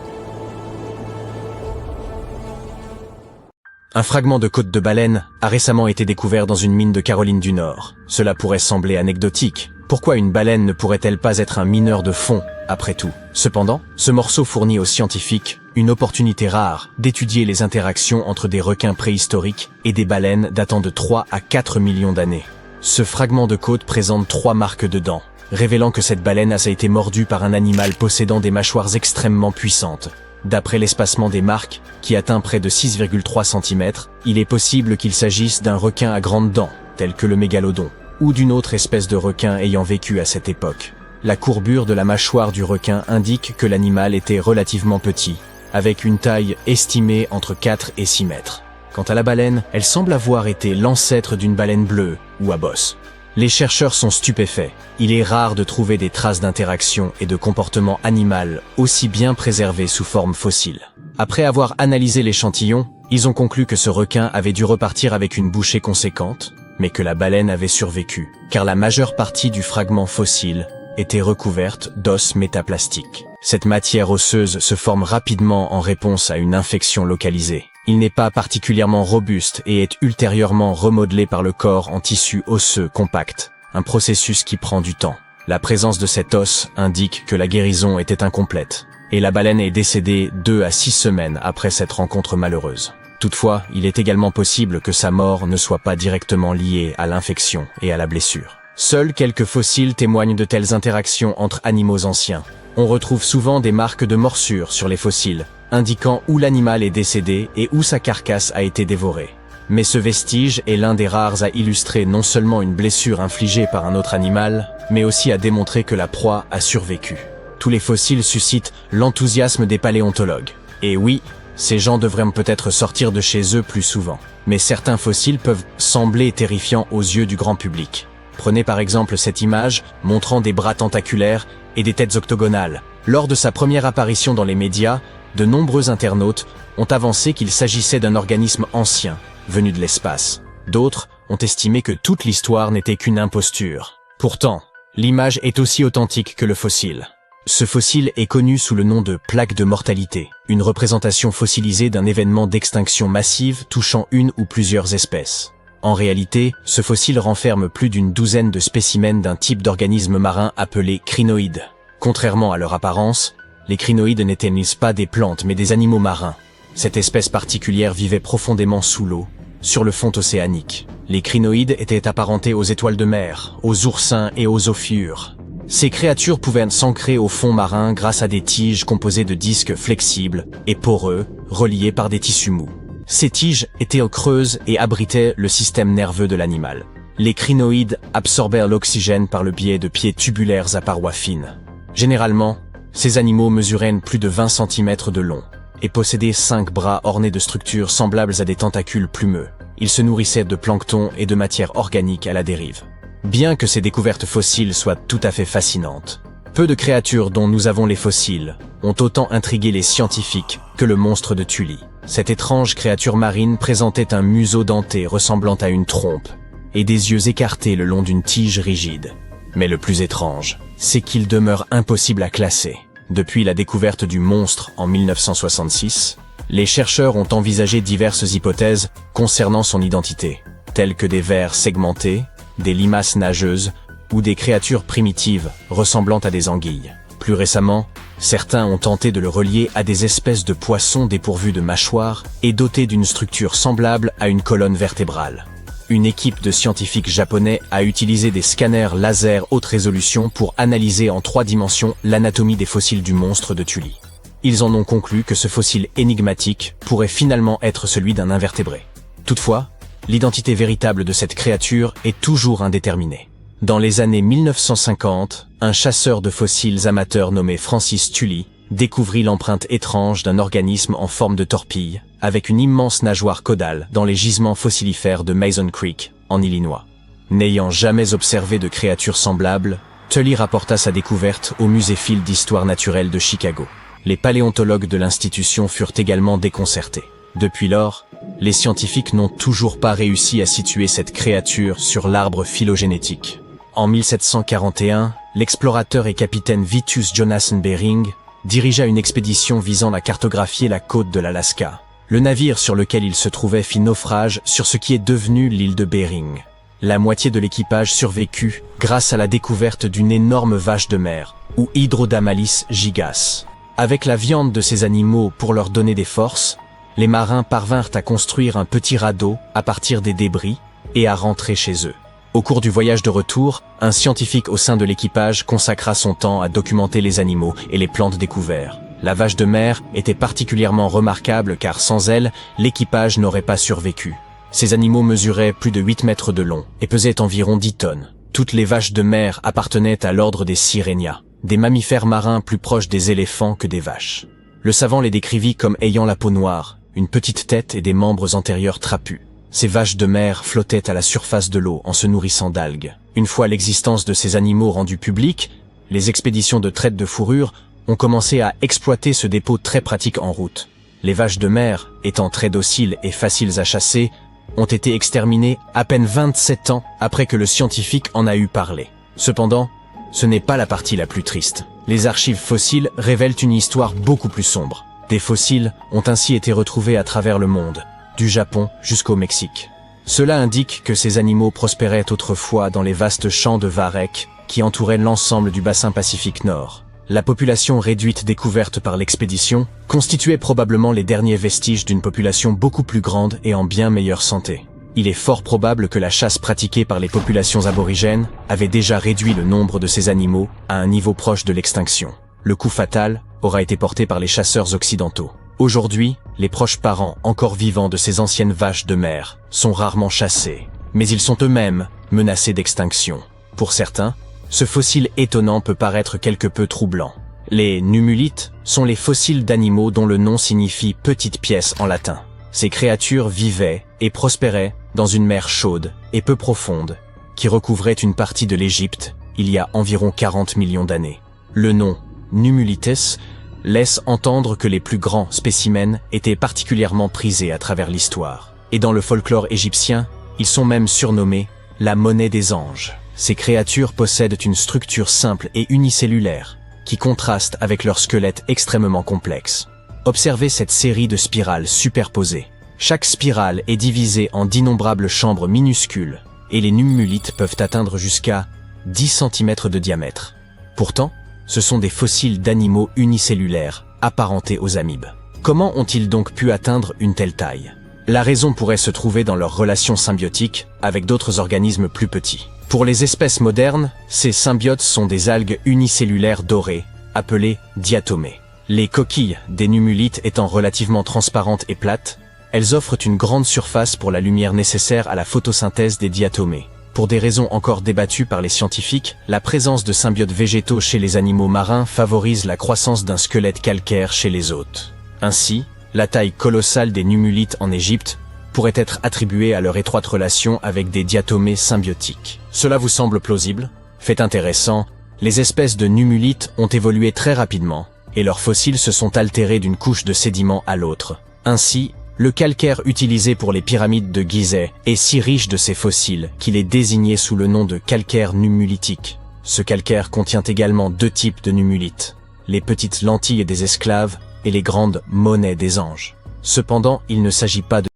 Speaker 1: Un fragment de côte de baleine a récemment été découvert dans une mine de Caroline du Nord. Cela pourrait sembler anecdotique. Pourquoi une baleine ne pourrait-elle pas être un mineur de fond, après tout? Cependant, ce morceau fournit aux scientifiques une opportunité rare d'étudier les interactions entre des requins préhistoriques et des baleines datant de 3 à 4 millions d'années. Ce fragment de côte présente 3 marques de dents, révélant que cette baleine a été mordue par un animal possédant des mâchoires extrêmement puissantes. D'après l'espacement des marques, qui atteint près de 6,3 cm, il est possible qu'il s'agisse d'un requin à grandes dents, tel que le mégalodon, ou d'une autre espèce de requin ayant vécu à cette époque. La courbure de la mâchoire du requin indique que l'animal était relativement petit, avec une taille estimée entre 4 et 6 mètres. Quant à la baleine, elle semble avoir été l'ancêtre d'une baleine bleue ou à bosse. Les chercheurs sont stupéfaits. Il est rare de trouver des traces d'interaction et de comportement animal aussi bien préservés sous forme fossile. Après avoir analysé l'échantillon, ils ont conclu que ce requin avait dû repartir avec une bouchée conséquente, mais que la baleine avait survécu, car la majeure partie du fragment fossile était recouverte d'os métaplastiques. Cette matière osseuse se forme rapidement en réponse à une infection localisée. Il n'est pas particulièrement robuste et est ultérieurement remodelé par le corps en tissu osseux compact, un processus qui prend du temps. La présence de cet os indique que la guérison était incomplète, et la baleine est décédée 2 à 6 semaines après cette rencontre malheureuse. Toutefois, il est également possible que sa mort ne soit pas directement liée à l'infection et à la blessure. Seuls quelques fossiles témoignent de telles interactions entre animaux anciens. On retrouve souvent des marques de morsures sur les fossiles, indiquant où l'animal est décédé et où sa carcasse a été dévorée. Mais ce vestige est l'un des rares à illustrer non seulement une blessure infligée par un autre animal, mais aussi à démontrer que la proie a survécu. Tous les fossiles suscitent l'enthousiasme des paléontologues. Et oui, ces gens devraient peut-être sortir de chez eux plus souvent. Mais certains fossiles peuvent sembler terrifiants aux yeux du grand public. Prenez par exemple cette image montrant des bras tentaculaires et des têtes octogonales. Lors de sa première apparition dans les médias, de nombreux internautes ont avancé qu'il s'agissait d'un organisme ancien, venu de l'espace. D'autres ont estimé que toute l'histoire n'était qu'une imposture. Pourtant, l'image est aussi authentique que le fossile. Ce fossile est connu sous le nom de plaque de mortalité, une représentation fossilisée d'un événement d'extinction massive touchant une ou plusieurs espèces. En réalité, ce fossile renferme plus d'une douzaine de spécimens d'un type d'organisme marin appelé crinoïde. Contrairement à leur apparence, les crinoïdes n'étaient pas des plantes mais des animaux marins. Cette espèce particulière vivait profondément sous l'eau, sur le fond océanique. Les crinoïdes étaient apparentés aux étoiles de mer, aux oursins et aux ophiures. Ces créatures pouvaient s'ancrer au fond marin grâce à des tiges composées de disques flexibles et poreux, reliés par des tissus mous. Ces tiges étaient creuses et abritaient le système nerveux de l'animal. Les crinoïdes absorbèrent l'oxygène par le biais de pieds tubulaires à parois fines. Généralement, ces animaux mesuraient plus de 20 cm de long et possédaient 5 bras ornés de structures semblables à des tentacules plumeux. Ils se nourrissaient de plancton et de matière organique à la dérive. Bien que ces découvertes fossiles soient tout à fait fascinantes, peu de créatures dont nous avons les fossiles ont autant intrigué les scientifiques que le monstre de Tully. Cette étrange créature marine présentait un museau denté ressemblant à une trompe et des yeux écartés le long d'une tige rigide. Mais le plus étrange, c'est qu'il demeure impossible à classer. Depuis la découverte du monstre en 1966, les chercheurs ont envisagé diverses hypothèses concernant son identité, telles que des vers segmentés, des limaces nageuses ou des créatures primitives ressemblant à des anguilles. Plus récemment, certains ont tenté de le relier à des espèces de poissons dépourvus de mâchoires et dotés d'une structure semblable à une colonne vertébrale. Une équipe de scientifiques japonais a utilisé des scanners laser haute résolution pour analyser en 3 dimensions l'anatomie des fossiles du monstre de Tully. Ils en ont conclu que ce fossile énigmatique pourrait finalement être celui d'un invertébré. Toutefois, l'identité véritable de cette créature est toujours indéterminée. Dans les années 1950, un chasseur de fossiles amateur nommé Francis Tully découvrit l'empreinte étrange d'un organisme en forme de torpille, avec une immense nageoire caudale dans les gisements fossilifères de Mason Creek, en Illinois. N'ayant jamais observé de créature semblable, Tully rapporta sa découverte au Musée Field d'histoire naturelle de Chicago. Les paléontologues de l'institution furent également déconcertés. Depuis lors, les scientifiques n'ont toujours pas réussi à situer cette créature sur l'arbre phylogénétique. En 1741, l'explorateur et capitaine Vitus Jonathan Bering dirigea une expédition visant à cartographier la côte de l'Alaska. Le navire sur lequel il se trouvait fit naufrage sur ce qui est devenu l'île de Bering. La moitié de l'équipage survécut grâce à la découverte d'une énorme vache de mer, ou Hydrodamalis gigas. Avec la viande de ces animaux pour leur donner des forces, les marins parvinrent à construire un petit radeau à partir des débris et à rentrer chez eux. Au cours du voyage de retour, un scientifique au sein de l'équipage consacra son temps à documenter les animaux et les plantes découverts. La vache de mer était particulièrement remarquable car sans elle, l'équipage n'aurait pas survécu. Ces animaux mesuraient plus de 8 mètres de long et pesaient environ 10 tonnes. Toutes les vaches de mer appartenaient à l'ordre des Sirenia, des mammifères marins plus proches des éléphants que des vaches. Le savant les décrivit comme ayant la peau noire, une petite tête et des membres antérieurs trapus. Ces vaches de mer flottaient à la surface de l'eau en se nourrissant d'algues. Une fois l'existence de ces animaux rendue publique, les expéditions de traite de fourrure ont commencé à exploiter ce dépôt très pratique en route. Les vaches de mer, étant très dociles et faciles à chasser, ont été exterminées à peine 27 ans après que le scientifique en a eu parlé. Cependant, ce n'est pas la partie la plus triste. Les archives fossiles révèlent une histoire beaucoup plus sombre. Des fossiles ont ainsi été retrouvés à travers le monde, du Japon jusqu'au Mexique. Cela indique que ces animaux prospéraient autrefois dans les vastes champs de varech qui entouraient l'ensemble du bassin Pacifique Nord. La population réduite découverte par l'expédition constituait probablement les derniers vestiges d'une population beaucoup plus grande et en bien meilleure santé. Il est fort probable que la chasse pratiquée par les populations aborigènes avait déjà réduit le nombre de ces animaux à un niveau proche de l'extinction. le coup fatal aura été porté par les chasseurs occidentaux. Aujourd'hui, les proches parents encore vivants de ces anciennes vaches de mer sont rarement chassés, mais ils sont eux-mêmes menacés d'extinction. Pour certains, ce fossile étonnant peut paraître quelque peu troublant. Les numulites sont les fossiles d'animaux dont le nom signifie « petite pièce » en latin. Ces créatures vivaient et prospéraient dans une mer chaude et peu profonde, qui recouvrait une partie de l'Égypte il y a environ 40 millions d'années. Le nom « numulites » laisse entendre que les plus grands spécimens étaient particulièrement prisés à travers l'histoire. Et dans le folklore égyptien, ils sont même surnommés « la monnaie des anges ». Ces créatures possèdent une structure simple et unicellulaire, qui contraste avec leur squelette extrêmement complexe. Observez cette série de spirales superposées. Chaque spirale est divisée en d'innombrables chambres minuscules, et les numulites peuvent atteindre jusqu'à 10 cm de diamètre. Pourtant, ce sont des fossiles d'animaux unicellulaires, apparentés aux amibes. Comment ont-ils donc pu atteindre une telle taille? La raison pourrait se trouver dans leur relation symbiotique avec d'autres organismes plus petits. Pour les espèces modernes, ces symbiotes sont des algues unicellulaires dorées, appelées diatomées. Les coquilles des numulites étant relativement transparentes et plates, elles offrent une grande surface pour la lumière nécessaire à la photosynthèse des diatomées. Pour des raisons encore débattues par les scientifiques, la présence de symbiotes végétaux chez les animaux marins favorise la croissance d'un squelette calcaire chez les hôtes. Ainsi, la taille colossale des numulites en Égypte pourrait être attribuée à leur étroite relation avec des diatomées symbiotiques. Cela vous semble plausible? Fait intéressant, les espèces de numulites ont évolué très rapidement, et leurs fossiles se sont altérés d'une couche de sédiments à l'autre. Ainsi, le calcaire utilisé pour les pyramides de Gizeh est si riche de ces fossiles qu'il est désigné sous le nom de calcaire numulitique. Ce calcaire contient également deux types de numulites, les petites lentilles des esclaves et les grandes monnaies des anges. Cependant, il ne s'agit pas de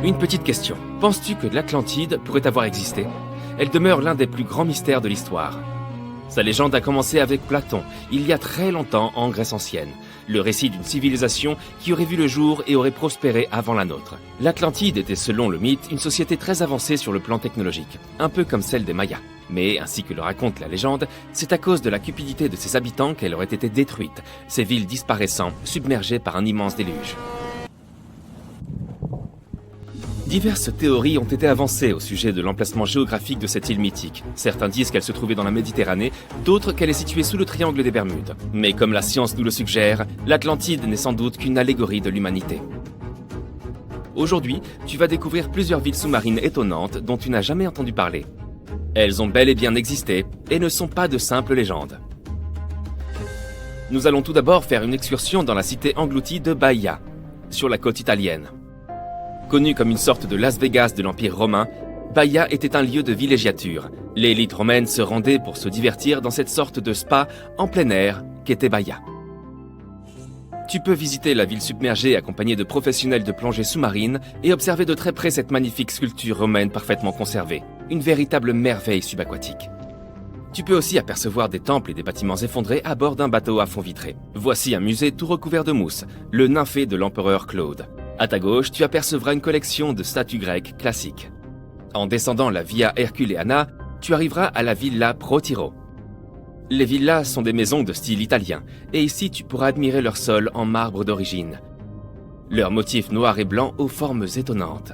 Speaker 2: Une petite question. Penses-tu que l'Atlantide pourrait avoir existé? Elle demeure l'un des plus grands mystères de l'histoire. Sa légende a commencé avec Platon, il y a très longtemps en Grèce ancienne. Le récit d'une civilisation qui aurait vu le jour et aurait prospéré avant la nôtre. L'Atlantide était, selon le mythe, une société très avancée sur le plan technologique, un peu comme celle des Mayas. Mais, ainsi que le raconte la légende, c'est à cause de la cupidité de ses habitants qu'elle aurait été détruite, ses villes disparaissant, submergées par un immense déluge. Diverses théories ont été avancées au sujet de l'emplacement géographique de cette île mythique. Certains disent qu'elle se trouvait dans la Méditerranée, d'autres qu'elle est située sous le triangle des Bermudes. Mais comme la science nous le suggère, l'Atlantide n'est sans doute qu'une allégorie de l'humanité. Aujourd'hui, tu vas découvrir plusieurs villes sous-marines étonnantes dont tu n'as jamais entendu parler. Elles ont bel et bien existé et ne sont pas de simples légendes. Nous allons tout d'abord faire une excursion dans la cité engloutie de Baïa, sur la côte italienne. Connue comme une sorte de Las Vegas de l'Empire romain, Baïa était un lieu de villégiature. L'élite romaine se rendait pour se divertir dans cette sorte de spa en plein air qu'était Baïa. Tu peux visiter la ville submergée accompagnée de professionnels de plongée sous-marine et observer de très près cette magnifique sculpture romaine parfaitement conservée, une véritable merveille subaquatique. Tu peux aussi apercevoir des temples et des bâtiments effondrés à bord d'un bateau à fond vitré. Voici un musée tout recouvert de mousse, le nymphée de l'empereur Claude. À ta gauche, tu apercevras une collection de statues grecques classiques. En descendant la Via Herculeana, tu arriveras à la Villa Protiro. Les villas sont des maisons de style italien, et ici tu pourras admirer leur sol en marbre d'origine. Leurs motifs noirs et blancs aux formes étonnantes.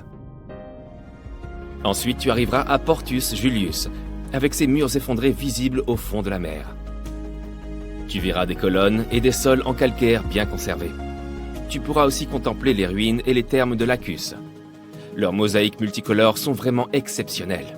Speaker 2: Ensuite, tu arriveras à Portus Julius, avec ses murs effondrés visibles au fond de la mer. Tu verras des colonnes et des sols en calcaire bien conservés. Tu pourras aussi contempler les ruines et les thermes de Lacus. Leurs mosaïques multicolores sont vraiment exceptionnelles.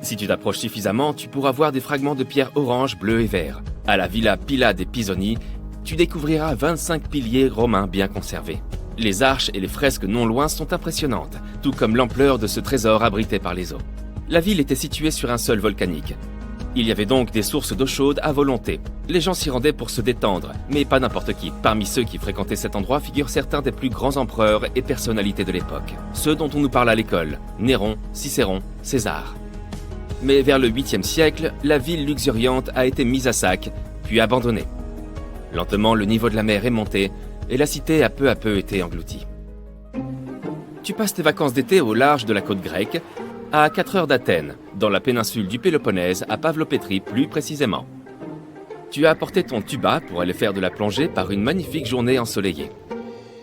Speaker 2: Si tu t'approches suffisamment, tu pourras voir des fragments de pierre orange, bleu et vert. À la Villa Pilla dei Pisoni, tu découvriras 25 piliers romains bien conservés. Les arches et les fresques non loin sont impressionnantes, tout comme l'ampleur de ce trésor abrité par les eaux. La ville était située sur un sol volcanique. Il y avait donc des sources d'eau chaude à volonté. Les gens s'y rendaient pour se détendre, mais pas n'importe qui. Parmi ceux qui fréquentaient cet endroit figurent certains des plus grands empereurs et personnalités de l'époque. Ceux dont on nous parle à l'école, Néron, Cicéron, César. Mais vers le 8e siècle, la ville luxuriante a été mise à sac, puis abandonnée. Lentement, le niveau de la mer est monté, et la cité a peu à peu été engloutie. Tu passes tes vacances d'été au large de la côte grecque, à 4 heures d'Athènes, dans la péninsule du Péloponnèse, à Pavlopétrie plus précisément. Tu as apporté ton tuba pour aller faire de la plongée par une magnifique journée ensoleillée.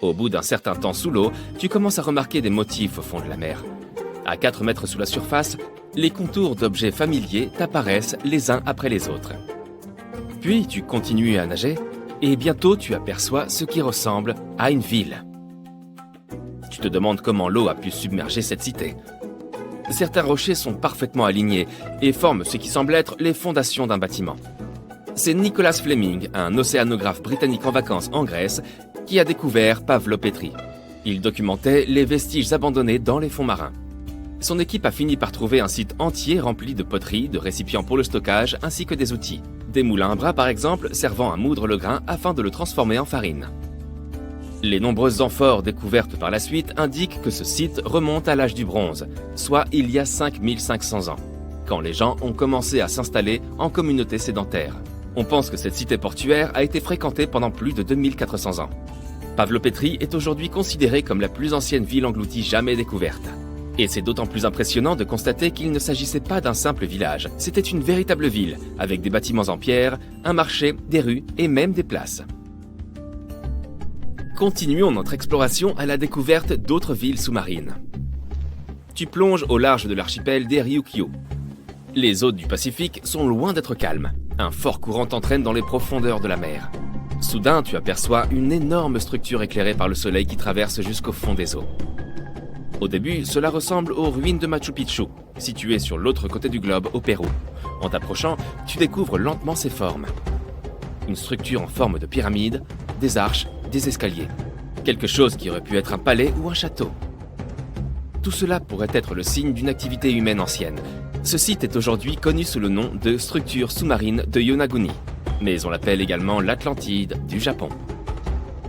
Speaker 2: Au bout d'un certain temps sous l'eau, tu commences à remarquer des motifs au fond de la mer. À 4 mètres sous la surface, les contours d'objets familiers t'apparaissent les uns après les autres. Puis tu continues à nager, et bientôt tu aperçois ce qui ressemble à une ville. Tu te demandes comment l'eau a pu submerger cette cité. Certains rochers sont parfaitement alignés et forment ce qui semble être les fondations d'un bâtiment. C'est Nicholas Fleming, un océanographe britannique en vacances en Grèce, qui a découvert Pavlopétrie. Il documentait les vestiges abandonnés dans les fonds marins. Son équipe a fini par trouver un site entier rempli de poteries, de récipients pour le stockage, ainsi que des outils. Des moulins à bras par exemple, servant à moudre le grain afin de le transformer en farine. Les nombreuses amphores découvertes par la suite indiquent que ce site remonte à l'âge du bronze, soit il y a 5500 ans, quand les gens ont commencé à s'installer en communauté sédentaire. On pense que cette cité portuaire a été fréquentée pendant plus de 2400 ans. Pavlopétrie est aujourd'hui considérée comme la plus ancienne ville engloutie jamais découverte. Et c'est d'autant plus impressionnant de constater qu'il ne s'agissait pas d'un simple village, c'était une véritable ville, avec des bâtiments en pierre, un marché, des rues et même des places. Continuons notre exploration à la découverte d'autres villes sous-marines. Tu plonges au large de l'archipel des Ryukyu. Les eaux du Pacifique sont loin d'être calmes. Un fort courant t'entraîne dans les profondeurs de la mer. Soudain, tu aperçois une énorme structure éclairée par le soleil qui traverse jusqu'au fond des eaux. Au début, cela ressemble aux ruines de Machu Picchu, situées sur l'autre côté du globe, au Pérou. En t'approchant, tu découvres lentement ses formes. Une structure en forme de pyramide, des arches, des escaliers. Quelque chose qui aurait pu être un palais ou un château. Tout cela pourrait être le signe d'une activité humaine ancienne. Ce site est aujourd'hui connu sous le nom de structure sous-marine de Yonaguni, mais on l'appelle également l'Atlantide du Japon.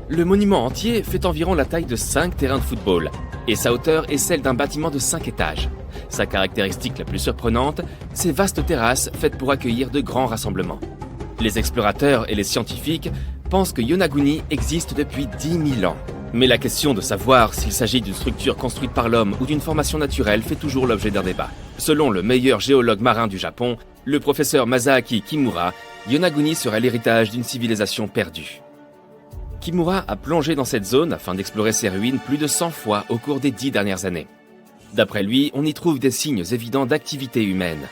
Speaker 2: Le monument entier fait environ la taille de 5 terrains de football, et sa hauteur est celle d'un bâtiment de 5 étages. Sa caractéristique la plus surprenante, ces vastes terrasses faites pour accueillir de grands rassemblements. Les explorateurs et les scientifiques pensent que Yonaguni existe depuis 10 000 ans. Mais la question de savoir s'il s'agit d'une structure construite par l'homme ou d'une formation naturelle fait toujours l'objet d'un débat. Selon le meilleur géologue marin du Japon, le professeur Masaaki Kimura, Yonaguni serait l'héritage d'une civilisation perdue. Kimura a plongé dans cette zone afin d'explorer ses ruines plus de 100 fois au cours des 10 dernières années. D'après lui, on y trouve des signes évidents d'activité humaine.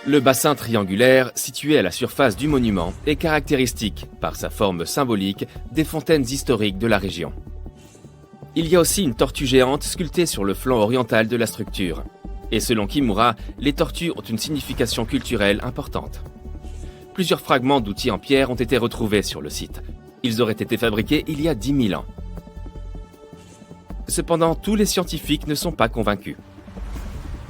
Speaker 2: Le bassin triangulaire, situé à la surface du monument, est caractéristique, par sa forme symbolique, des fontaines historiques de la région. Il y a aussi une tortue géante sculptée sur le flanc oriental de la structure. Et selon Kimura, les tortues ont une signification culturelle importante. Plusieurs fragments d'outils en pierre ont été retrouvés sur le site. Ils auraient été fabriqués il y a 10 000 ans. Cependant, tous les scientifiques ne sont pas convaincus.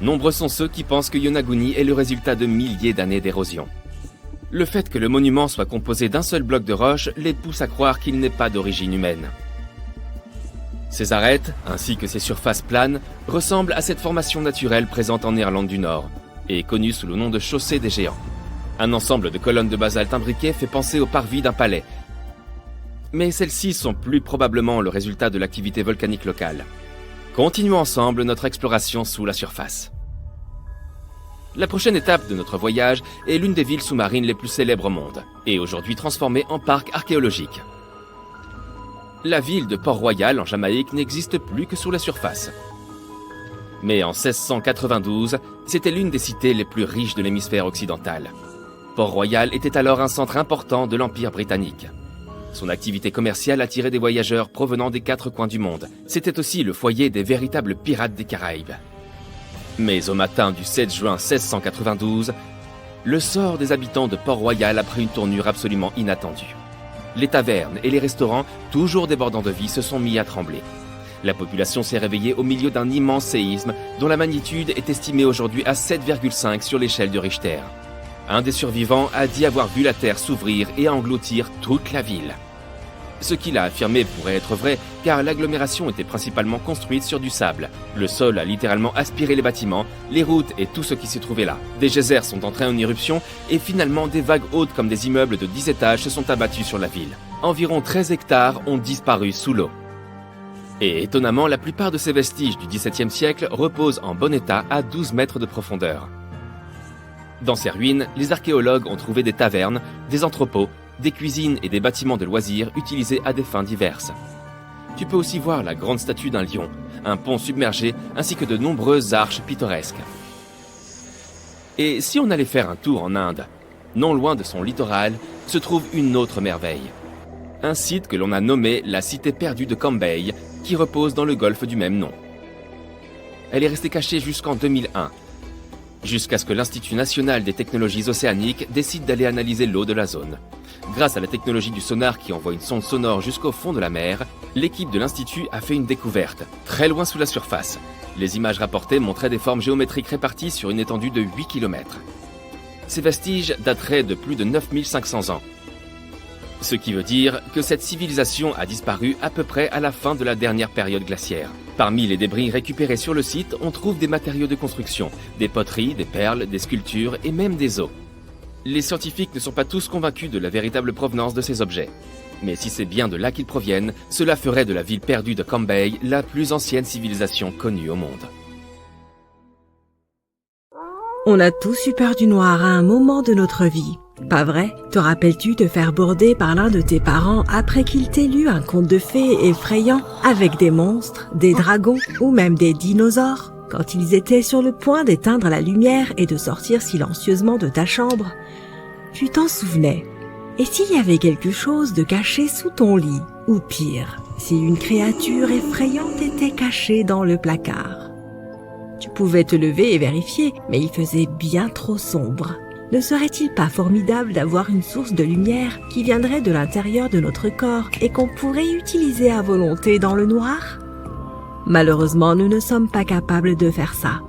Speaker 2: Nombreux sont ceux qui pensent que Yonaguni est le résultat de milliers d'années d'érosion. Le fait que le monument soit composé d'un seul bloc de roche les pousse à croire qu'il n'est pas d'origine humaine. Ses arêtes, ainsi que ses surfaces planes, ressemblent à cette formation naturelle présente en Irlande du Nord, et connue sous le nom de chaussée des géants. Un ensemble de colonnes de basalte imbriquées fait penser au parvis d'un palais. Mais celles-ci sont plus probablement le résultat de l'activité volcanique locale. Continuons ensemble notre exploration sous la surface. La prochaine étape de notre voyage est l'une des villes sous-marines les plus célèbres au monde, et aujourd'hui transformée en parc archéologique. La ville de Port-Royal en Jamaïque n'existe plus que sous la surface. Mais en 1692, c'était l'une des cités les plus riches de l'hémisphère occidental. Port-Royal était alors un centre important de l'Empire britannique. Son activité commerciale attirait des voyageurs provenant des 4 coins du monde. C'était aussi le foyer des véritables pirates des Caraïbes. Mais au matin du 7 juin 1692, le sort des habitants de Port-Royal a pris une tournure absolument inattendue. Les tavernes et les restaurants, toujours débordants de vie, se sont mis à trembler. La population s'est réveillée au milieu d'un immense séisme dont la magnitude est estimée aujourd'hui à 7,5 sur l'échelle de Richter. Un des survivants a dit avoir vu la terre s'ouvrir et engloutir toute la ville. Ce qu'il a affirmé pourrait être vrai, car l'agglomération était principalement construite sur du sable. Le sol a littéralement aspiré les bâtiments, les routes et tout ce qui s'y trouvait là. Des geysers sont entrés en éruption et finalement des vagues hautes comme des immeubles de 10 étages se sont abattus sur la ville. Environ 13 hectares ont disparu sous l'eau. Et étonnamment, la plupart de ces vestiges du XVIIe siècle reposent en bon état à 12 mètres de profondeur. Dans ces ruines, les archéologues ont trouvé des tavernes, des entrepôts, des cuisines et des bâtiments de loisirs utilisés à des fins diverses. Tu peux aussi voir la grande statue d'un lion, un pont submergé ainsi que de nombreuses arches pittoresques. Et si on allait faire un tour en Inde, non loin de son littoral, se trouve une autre merveille. Un site que l'on a nommé la cité perdue de Cambay, qui repose dans le golfe du même nom. Elle est restée cachée jusqu'en 2001, jusqu'à ce que l'Institut national des technologies océaniques décide d'aller analyser l'eau de la zone. Grâce à la technologie du sonar qui envoie une sonde sonore jusqu'au fond de la mer, l'équipe de l'Institut a fait une découverte, très loin sous la surface. Les images rapportées montraient des formes géométriques réparties sur une étendue de 8 km. Ces vestiges dateraient de plus de 9500 ans. Ce qui veut dire que cette civilisation a disparu à peu près à la fin de la dernière période glaciaire. Parmi les débris récupérés sur le site, on trouve des matériaux de construction, des poteries, des perles, des sculptures et même des os. Les scientifiques ne sont pas tous convaincus de la véritable provenance de ces objets. Mais si c'est bien de là qu'ils proviennent, cela ferait de la ville perdue de Cambay la plus ancienne civilisation connue au monde.
Speaker 4: On a tous eu peur du noir à un moment de notre vie. Pas vrai? Te rappelles-tu te faire border par l'un de tes parents après qu'il t'ait lu un conte de fées effrayant avec des monstres, des dragons ou même des dinosaures? Quand ils étaient sur le point d'éteindre la lumière et de sortir silencieusement de ta chambre, tu t'en souvenais. Et s'il y avait quelque chose de caché sous ton lit? Ou pire, si une créature effrayante était cachée dans le placard? Tu pouvais te lever et vérifier, mais il faisait bien trop sombre. Ne serait-il pas formidable d'avoir une source de lumière qui viendrait de l'intérieur de notre corps et qu'on pourrait utiliser à volonté dans le noir? Malheureusement, nous ne sommes pas capables de faire ça.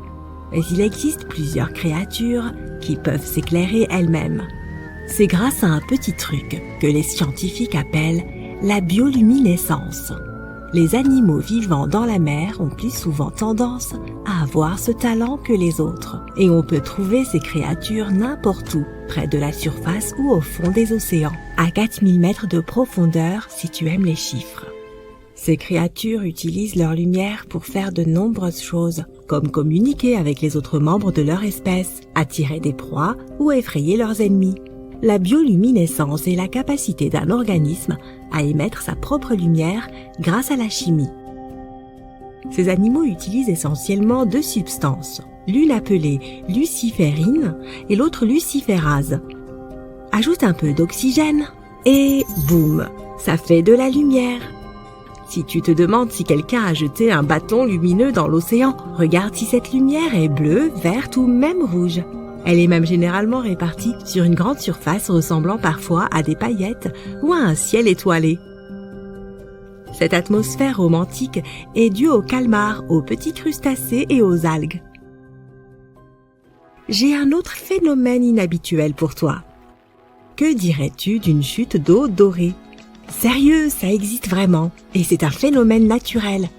Speaker 4: Mais il existe plusieurs créatures qui peuvent s'éclairer elles-mêmes. C'est grâce à un petit truc que les scientifiques appellent la bioluminescence. Les animaux vivant dans la mer ont plus souvent tendance à avoir ce talent que les autres. Et on peut trouver ces créatures n'importe où, près de la surface ou au fond des océans, à 4000 mètres de profondeur si tu aimes les chiffres. Ces créatures utilisent leur lumière pour faire de nombreuses choses, comme communiquer avec les autres membres de leur espèce, attirer des proies ou effrayer leurs ennemis. La bioluminescence est la capacité d'un organisme à émettre sa propre lumière grâce à la chimie. Ces animaux utilisent essentiellement deux substances, l'une appelée luciférine et l'autre luciférase. Ajoute un peu d'oxygène et boum, ça fait de la lumière. Si tu te demandes si quelqu'un a jeté un bâton lumineux dans l'océan, regarde si cette lumière est bleue, verte ou même rouge. Elle est même généralement répartie sur une grande surface ressemblant parfois à des paillettes ou à un ciel étoilé. Cette atmosphère romantique est due aux calmars, aux petits crustacés et aux algues. J'ai un autre phénomène inhabituel pour toi. Que dirais-tu d'une chute d'eau dorée? Sérieux, ça existe vraiment, et c'est un phénomène naturel.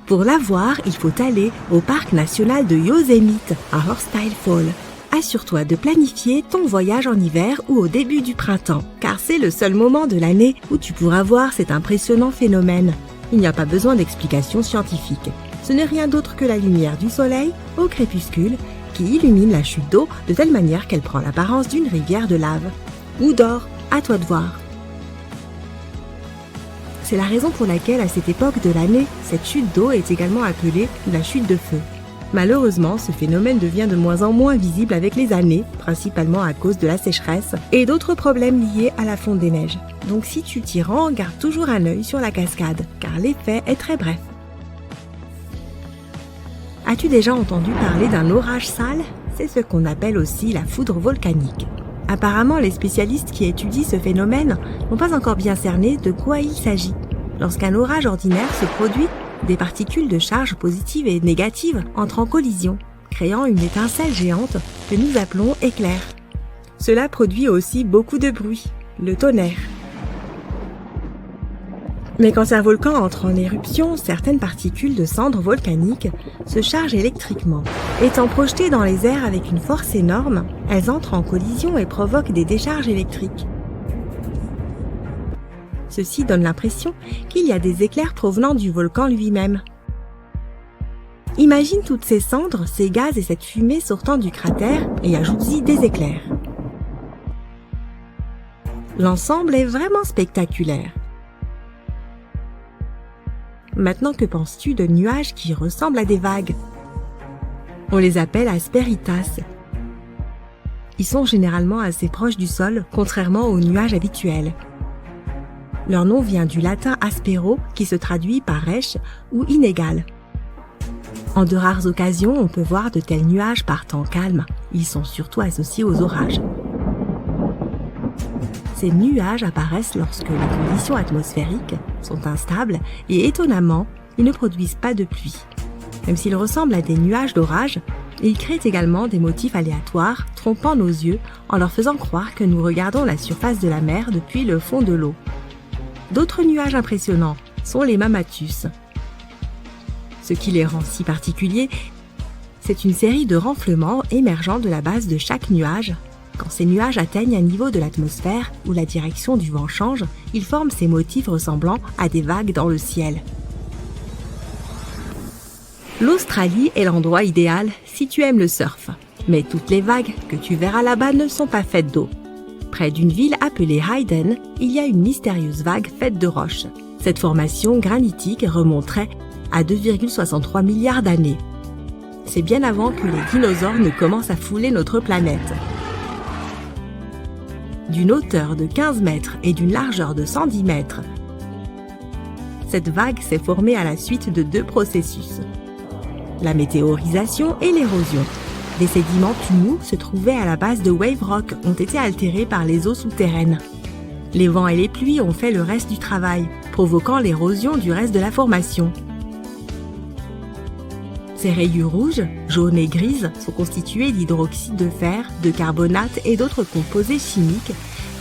Speaker 4: Pour la voir, il faut aller au parc national de Yosemite, à Horsetail Fall. Assure-toi de planifier ton voyage en hiver ou au début du printemps, car c'est le seul moment de l'année où tu pourras voir cet impressionnant phénomène. Il n'y a pas besoin d'explications scientifiques. Ce n'est rien d'autre que la lumière du soleil, au crépuscule, qui illumine la chute d'eau de telle manière qu'elle prend l'apparence d'une rivière de lave. Ou d'or, à toi de voir. C'est la raison pour laquelle, à cette époque de l'année, cette chute d'eau est également appelée la chute de feu. Malheureusement, ce phénomène devient de moins en moins visible avec les années, principalement à cause de la sécheresse et d'autres problèmes liés à la fonte des neiges. Donc si tu t'y rends, garde toujours un œil sur la cascade, car l'effet est très bref. As-tu déjà entendu parler d'un orage sale? C'est ce qu'on appelle aussi la foudre volcanique. Apparemment, les spécialistes qui étudient ce phénomène n'ont pas encore bien cerné de quoi il s'agit. Lorsqu'un orage ordinaire se produit, des particules de charge positives et négatives entrent en collision, créant une étincelle géante que nous appelons éclair. Cela produit aussi beaucoup de bruit, le tonnerre. Mais quand un volcan entre en éruption, certaines particules de cendres volcaniques se chargent électriquement. Étant projetées dans les airs avec une force énorme, elles entrent en collision et provoquent des décharges électriques. Ceci donne l'impression qu'il y a des éclairs provenant du volcan lui-même. Imagine toutes ces cendres, ces gaz et cette fumée sortant du cratère et ajoute-y des éclairs. L'ensemble est vraiment spectaculaire. Maintenant, que penses-tu de nuages qui ressemblent à des vagues? On les appelle asperitas. Ils sont généralement assez proches du sol, contrairement aux nuages habituels. Leur nom vient du latin aspero, qui se traduit par rêche ou inégal. En de rares occasions, on peut voir de tels nuages par temps calme. Ils sont surtout associés aux orages. Ces nuages apparaissent lorsque les conditions atmosphériques sont instables et étonnamment, ils ne produisent pas de pluie. Même s'ils ressemblent à des nuages d'orage, ils créent également des motifs aléatoires, trompant nos yeux en leur faisant croire que nous regardons la surface de la mer depuis le fond de l'eau. D'autres nuages impressionnants sont les mammatus. Ce qui les rend si particuliers, c'est une série de renflements émergeant de la base de chaque nuage. Quand ces nuages atteignent un niveau de l'atmosphère où la direction du vent change, ils forment ces motifs ressemblant à des vagues dans le ciel. L'Australie est l'endroit idéal si tu aimes le surf. Mais toutes les vagues que tu verras là-bas ne sont pas faites d'eau. Près d'une ville appelée Hayden, il y a une mystérieuse vague faite de roches. Cette formation granitique remonterait à 2,63 milliards d'années. C'est bien avant que les dinosaures ne commencent à fouler notre planète. D'une hauteur de 15 mètres et d'une largeur de 110 mètres, cette vague s'est formée à la suite de deux processus: la météorisation et l'érosion. Des sédiments tout mous se trouvaient à la base de Wave Rock ont été altérés par les eaux souterraines. Les vents et les pluies ont fait le reste du travail, provoquant l'érosion du reste de la formation. Ces rayures rouges, jaunes et grises sont constituées d'hydroxyde de fer, de carbonate et d'autres composés chimiques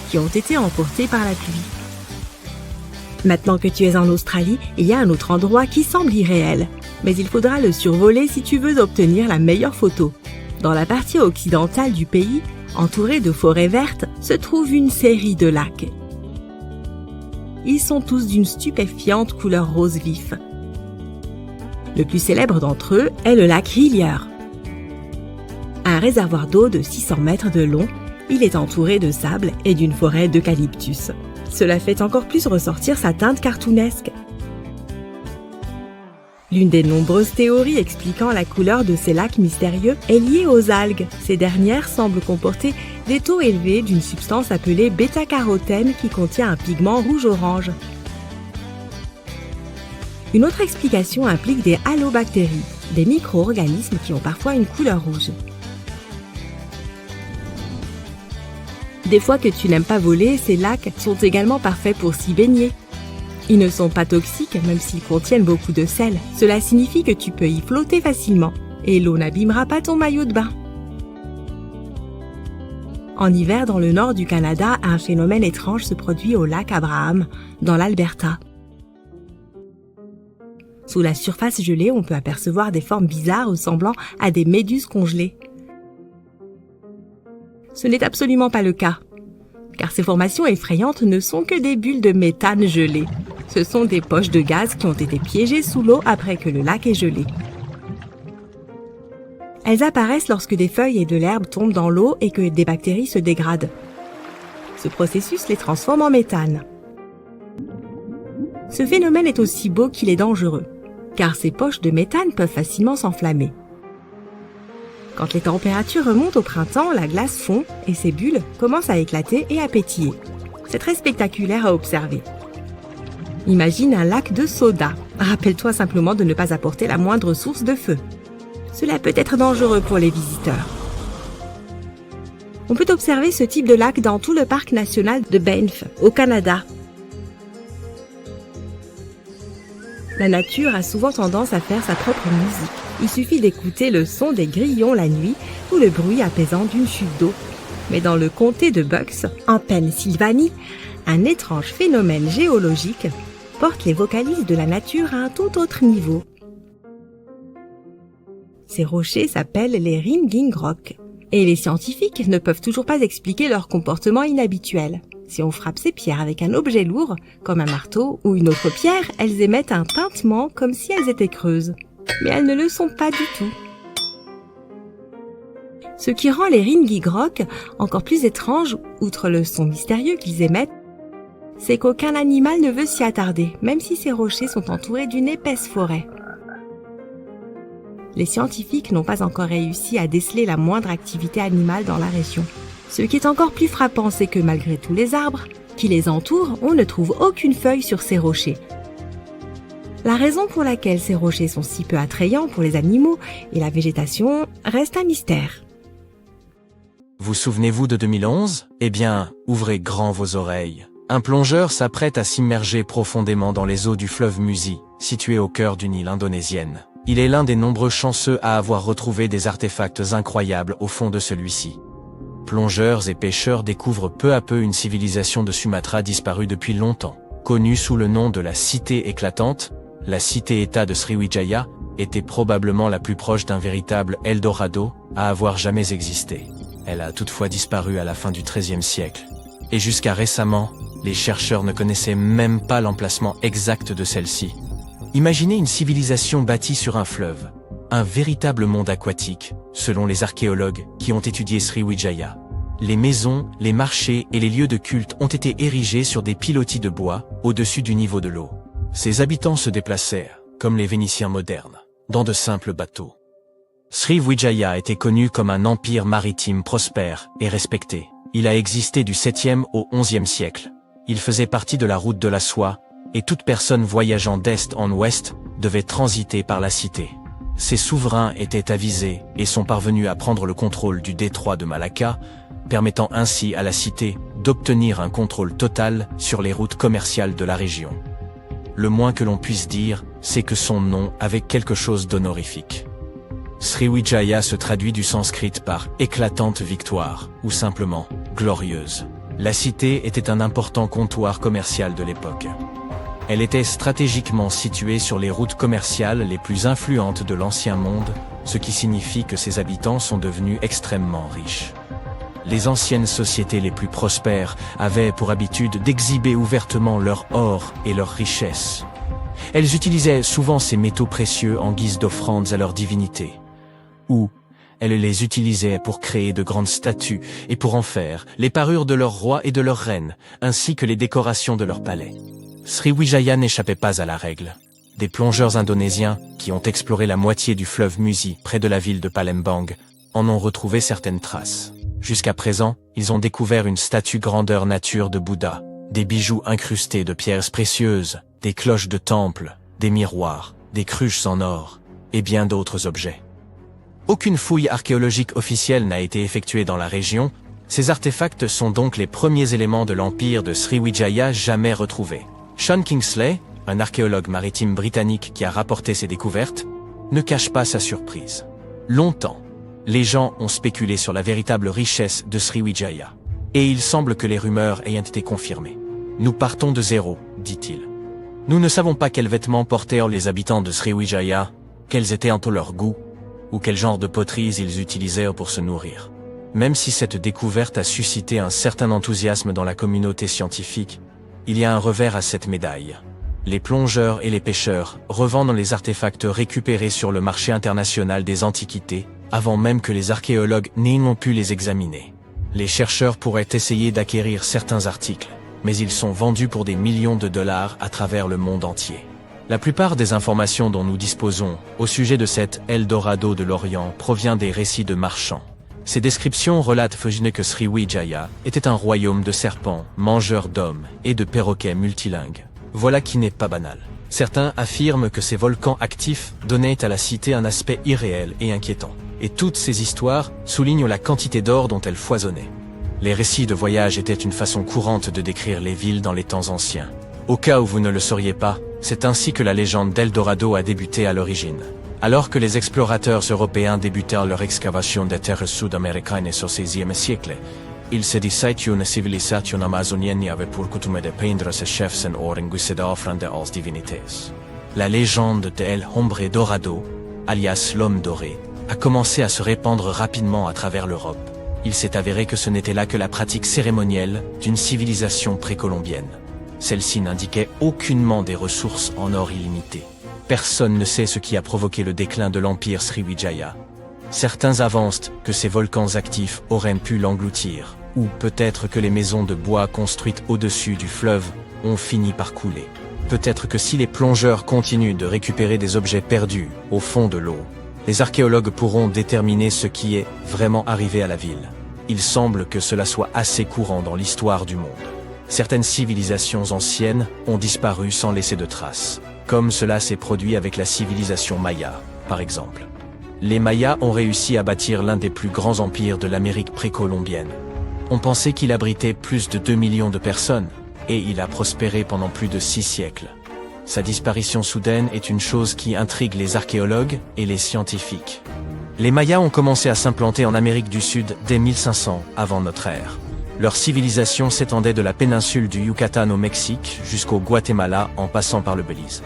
Speaker 4: qui ont été emportés par la pluie. Maintenant que tu es en Australie, il y a un autre endroit qui semble irréel, mais il faudra le survoler si tu veux obtenir la meilleure photo. Dans la partie occidentale du pays, entourée de forêts vertes, se trouve une série de lacs. Ils sont tous d'une stupéfiante couleur rose vif. Le plus célèbre d'entre eux est le lac Hillier. Un réservoir d'eau de 600 mètres de long, il est entouré de sable et d'une forêt d'eucalyptus. Cela fait encore plus ressortir sa teinte cartoonesque. L'une des nombreuses théories expliquant la couleur de ces lacs mystérieux est liée aux algues. Ces dernières semblent comporter des taux élevés d'une substance appelée bêta-carotène qui contient un pigment rouge-orange. Une autre explication implique des halobactéries, des micro-organismes qui ont parfois une couleur rouge. Des fois que tu n'aimes pas voler, ces lacs sont également parfaits pour s'y baigner. Ils ne sont pas toxiques même s'ils contiennent beaucoup de sel. Cela signifie que tu peux y flotter facilement et l'eau n'abîmera pas ton maillot de bain. En hiver, dans le nord du Canada, un phénomène étrange se produit au lac Abraham, dans l'Alberta. Sous la surface gelée, on peut apercevoir des formes bizarres ressemblant à des méduses congelées. Ce n'est absolument pas le cas, car ces formations effrayantes ne sont que des bulles de méthane gelées. Ce sont des poches de gaz qui ont été piégées sous l'eau après que le lac est gelé. Elles apparaissent lorsque des feuilles et de l'herbe tombent dans l'eau et que des bactéries se dégradent. Ce processus les transforme en méthane. Ce phénomène est aussi beau qu'il est dangereux, car ces poches de méthane peuvent facilement s'enflammer. Quand les températures remontent au printemps, la glace fond et ces bulles commencent à éclater et à pétiller. C'est très spectaculaire à observer. Imagine un lac de soda. Rappelle-toi simplement de ne pas apporter la moindre source de feu. Cela peut être dangereux pour les visiteurs. On peut observer ce type de lac dans tout le parc national de Banff, au Canada. La nature a souvent tendance à faire sa propre musique. Il suffit d'écouter le son des grillons la nuit ou le bruit apaisant d'une chute d'eau. Mais dans le comté de Bucks, en Pennsylvanie, un étrange phénomène géologique porte les vocalises de la nature à un tout autre niveau. Ces rochers s'appellent les Ringing Rock, et les scientifiques ne peuvent toujours pas expliquer leur comportement inhabituel. Si on frappe ces pierres avec un objet lourd, comme un marteau ou une autre pierre, elles émettent un tintement comme si elles étaient creuses. Mais elles ne le sont pas du tout. Ce qui rend les ringigroks encore plus étranges, outre le son mystérieux qu'ils émettent, c'est qu'aucun animal ne veut s'y attarder, même si ces rochers sont entourés d'une épaisse forêt. Les scientifiques n'ont pas encore réussi à déceler la moindre activité animale dans la région. Ce qui est encore plus frappant, c'est que malgré tous les arbres qui les entourent, on ne trouve aucune feuille sur ces rochers. La raison pour laquelle ces rochers sont si peu attrayants pour les animaux et la végétation reste un mystère.
Speaker 1: Vous souvenez-vous de 2011 ? Eh bien, ouvrez grand vos oreilles. Un plongeur s'apprête à s'immerger profondément dans les eaux du fleuve Musi, situé au cœur d'une île indonésienne. Il est l'un des nombreux chanceux à avoir retrouvé des artefacts incroyables au fond de celui-ci. Plongeurs et pêcheurs découvrent peu à peu une civilisation de Sumatra disparue depuis longtemps. Connue sous le nom de la Cité éclatante, la cité-État de Sriwijaya était probablement la plus proche d'un véritable Eldorado à avoir jamais existé. Elle a toutefois disparu à la fin du XIIIe siècle. Et jusqu'à récemment, les chercheurs ne connaissaient même pas l'emplacement exact de celle-ci. Imaginez une civilisation bâtie sur un fleuve, un véritable monde aquatique, selon les archéologues qui ont étudié Sriwijaya. Les maisons, les marchés et les lieux de culte ont été érigés sur des pilotis de bois, au-dessus du niveau de l'eau. Ces habitants se déplacèrent, comme les Vénitiens modernes, dans de simples bateaux. Sriwijaya était connu comme un empire maritime prospère et respecté. Il a existé du 7e au 11e siècle. Il faisait partie de la route de la soie, et toute personne voyageant d'est en ouest devait transiter par la cité. Ses souverains étaient avisés et sont parvenus à prendre le contrôle du détroit de Malacca, permettant ainsi à la cité d'obtenir un contrôle total sur les routes commerciales de la région. Le moins que l'on puisse dire, c'est que son nom avait quelque chose d'honorifique. Sriwijaya se traduit du sanskrit par « éclatante victoire » ou simplement « glorieuse ». La cité était un important comptoir commercial de l'époque. Elle était stratégiquement située sur les routes commerciales les plus influentes de l'ancien monde, ce qui signifie que ses habitants sont devenus extrêmement riches. Les anciennes sociétés les plus prospères avaient pour habitude d'exhiber ouvertement leur or et leurs richesses. Elles utilisaient souvent ces métaux précieux en guise d'offrandes à leurs divinités. Ou elles les utilisaient pour créer de grandes statues et pour en faire les parures de leurs rois et de leurs reines, ainsi que les décorations de leurs palais. Sriwijaya n'échappait pas à la règle. Des plongeurs indonésiens, qui ont exploré la moitié du fleuve Musi, près de la ville de Palembang, en ont retrouvé certaines traces. Jusqu'à présent, ils ont découvert une statue grandeur nature de Bouddha, des bijoux incrustés de pierres précieuses, des cloches de temple, des miroirs, des cruches en or, et bien d'autres objets. Aucune fouille archéologique officielle n'a été effectuée dans la région. Ces artefacts sont donc les premiers éléments de l'empire de Sriwijaya jamais retrouvés. Sean Kingsley, un archéologue maritime britannique qui a rapporté ces découvertes, ne cache pas sa surprise. Longtemps, les gens ont spéculé sur la véritable richesse de Sriwijaya. Et il semble que les rumeurs ayant été confirmées. Nous partons de zéro, dit-il. Nous ne savons pas quels vêtements portèrent les habitants de Sriwijaya, quels étaient entre leurs goûts, ou quel genre de poteries ils utilisèrent pour se nourrir. Même si cette découverte a suscité un certain enthousiasme dans la communauté scientifique, il y a un revers à cette médaille. Les plongeurs et les pêcheurs revendent les artefacts récupérés sur le marché international des antiquités, avant même que les archéologues n'aient pu les examiner. Les chercheurs pourraient essayer d'acquérir certains articles, mais ils sont vendus pour des millions de dollars à travers le monde entier. La plupart des informations dont nous disposons au sujet de cet Eldorado de l'Orient provient des récits de marchands. Ces descriptions relatent que Sriwijaya était un royaume de serpents, mangeurs d'hommes et de perroquets multilingues. Voilà qui n'est pas banal. Certains affirment que ces volcans actifs donnaient à la cité un aspect irréel et inquiétant. Et toutes ces histoires soulignent la quantité d'or dont elles foisonnaient. Les récits de voyage étaient une façon courante de décrire les villes dans les temps anciens. Au cas où vous ne le sauriez pas, c'est ainsi que la légende d'Eldorado a débuté à l'origine. Alors que les explorateurs européens débutèrent leur excavation des terres sud-américaines au XVIe siècle, il se disait qu'une civilisation amazonienne avait pour coutume de peindre ses chefs en or en guise d'offrande aux divinités. La légende de El Hombre Dorado, alias l'homme doré, a commencé à se répandre rapidement à travers l'Europe. Il s'est avéré que ce n'était là que la pratique cérémonielle d'une civilisation précolombienne. Celle-ci n'indiquait aucunement des ressources en or illimitées. Personne ne sait ce qui a provoqué le déclin de l'empire Sriwijaya. Certains avancent que ces volcans actifs auraient pu l'engloutir, ou peut-être que les maisons de bois construites au-dessus du fleuve ont fini par couler. Peut-être que si les plongeurs continuent de récupérer des objets perdus au fond de l'eau, les archéologues pourront déterminer ce qui est vraiment arrivé à la ville. Il semble que cela soit assez courant dans l'histoire du monde. Certaines civilisations anciennes ont disparu sans laisser de traces, comme cela s'est produit avec la civilisation Maya, par exemple. Les Mayas ont réussi à bâtir l'un des plus grands empires de l'Amérique précolombienne. On pensait qu'il abritait plus de 2 millions de personnes, et il a prospéré pendant plus de 6 siècles. Sa disparition soudaine est une chose qui intrigue les archéologues et les scientifiques. Les Mayas ont commencé à s'implanter en Amérique du Sud dès 1500 avant notre ère. Leur civilisation s'étendait de la péninsule du Yucatan au Mexique jusqu'au Guatemala en passant par le Belize.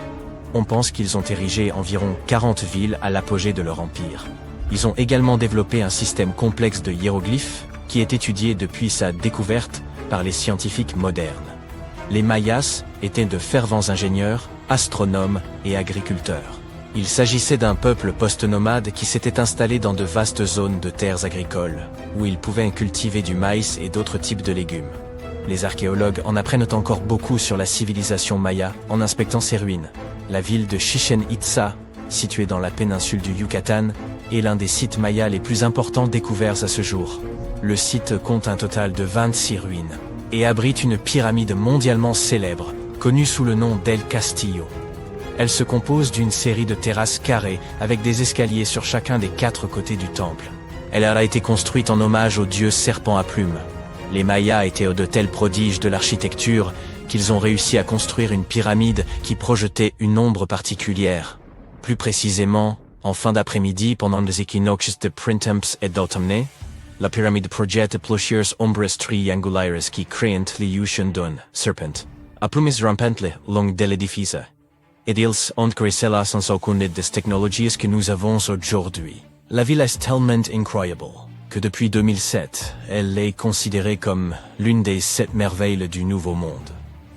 Speaker 1: On pense qu'ils ont érigé environ 40 villes à l'apogée de leur empire. Ils ont également développé un système complexe de hiéroglyphes qui est étudié depuis sa découverte par les scientifiques modernes. Les Mayas étaient de fervents ingénieurs, astronomes et agriculteurs. Il s'agissait d'un peuple post-nomade qui s'était installé dans de vastes zones de terres agricoles, où ils pouvaient cultiver du maïs et d'autres types de légumes. Les archéologues en apprennent encore beaucoup sur la civilisation maya en inspectant ses ruines. La ville de Chichén Itzá, située dans la péninsule du Yucatan, est l'un des sites mayas les plus importants découverts à ce jour. Le site compte un total de 26 ruines et abrite une pyramide mondialement célèbre, connue sous le nom d'El Castillo. Elle se compose d'une série de terrasses carrées avec des escaliers sur chacun des 4 côtés du temple. Elle a été construite en hommage au dieu serpent à plumes. Les Mayas étaient de tels prodiges de l'architecture qu'ils ont réussi à construire une pyramide qui projetait une ombre particulière. Plus précisément, en fin d'après-midi pendant les équinoxes de printemps et d'automne, la pyramide projette plusieurs ombres triangulaires qui créent l'illusion d'un serpent à plumes rampantes long de l'édifice. Et ils ont créé cela sans aucune des technologies que nous avons aujourd'hui. La ville est tellement incroyable que depuis 2007, elle est considérée comme l'une des 7 merveilles du Nouveau Monde.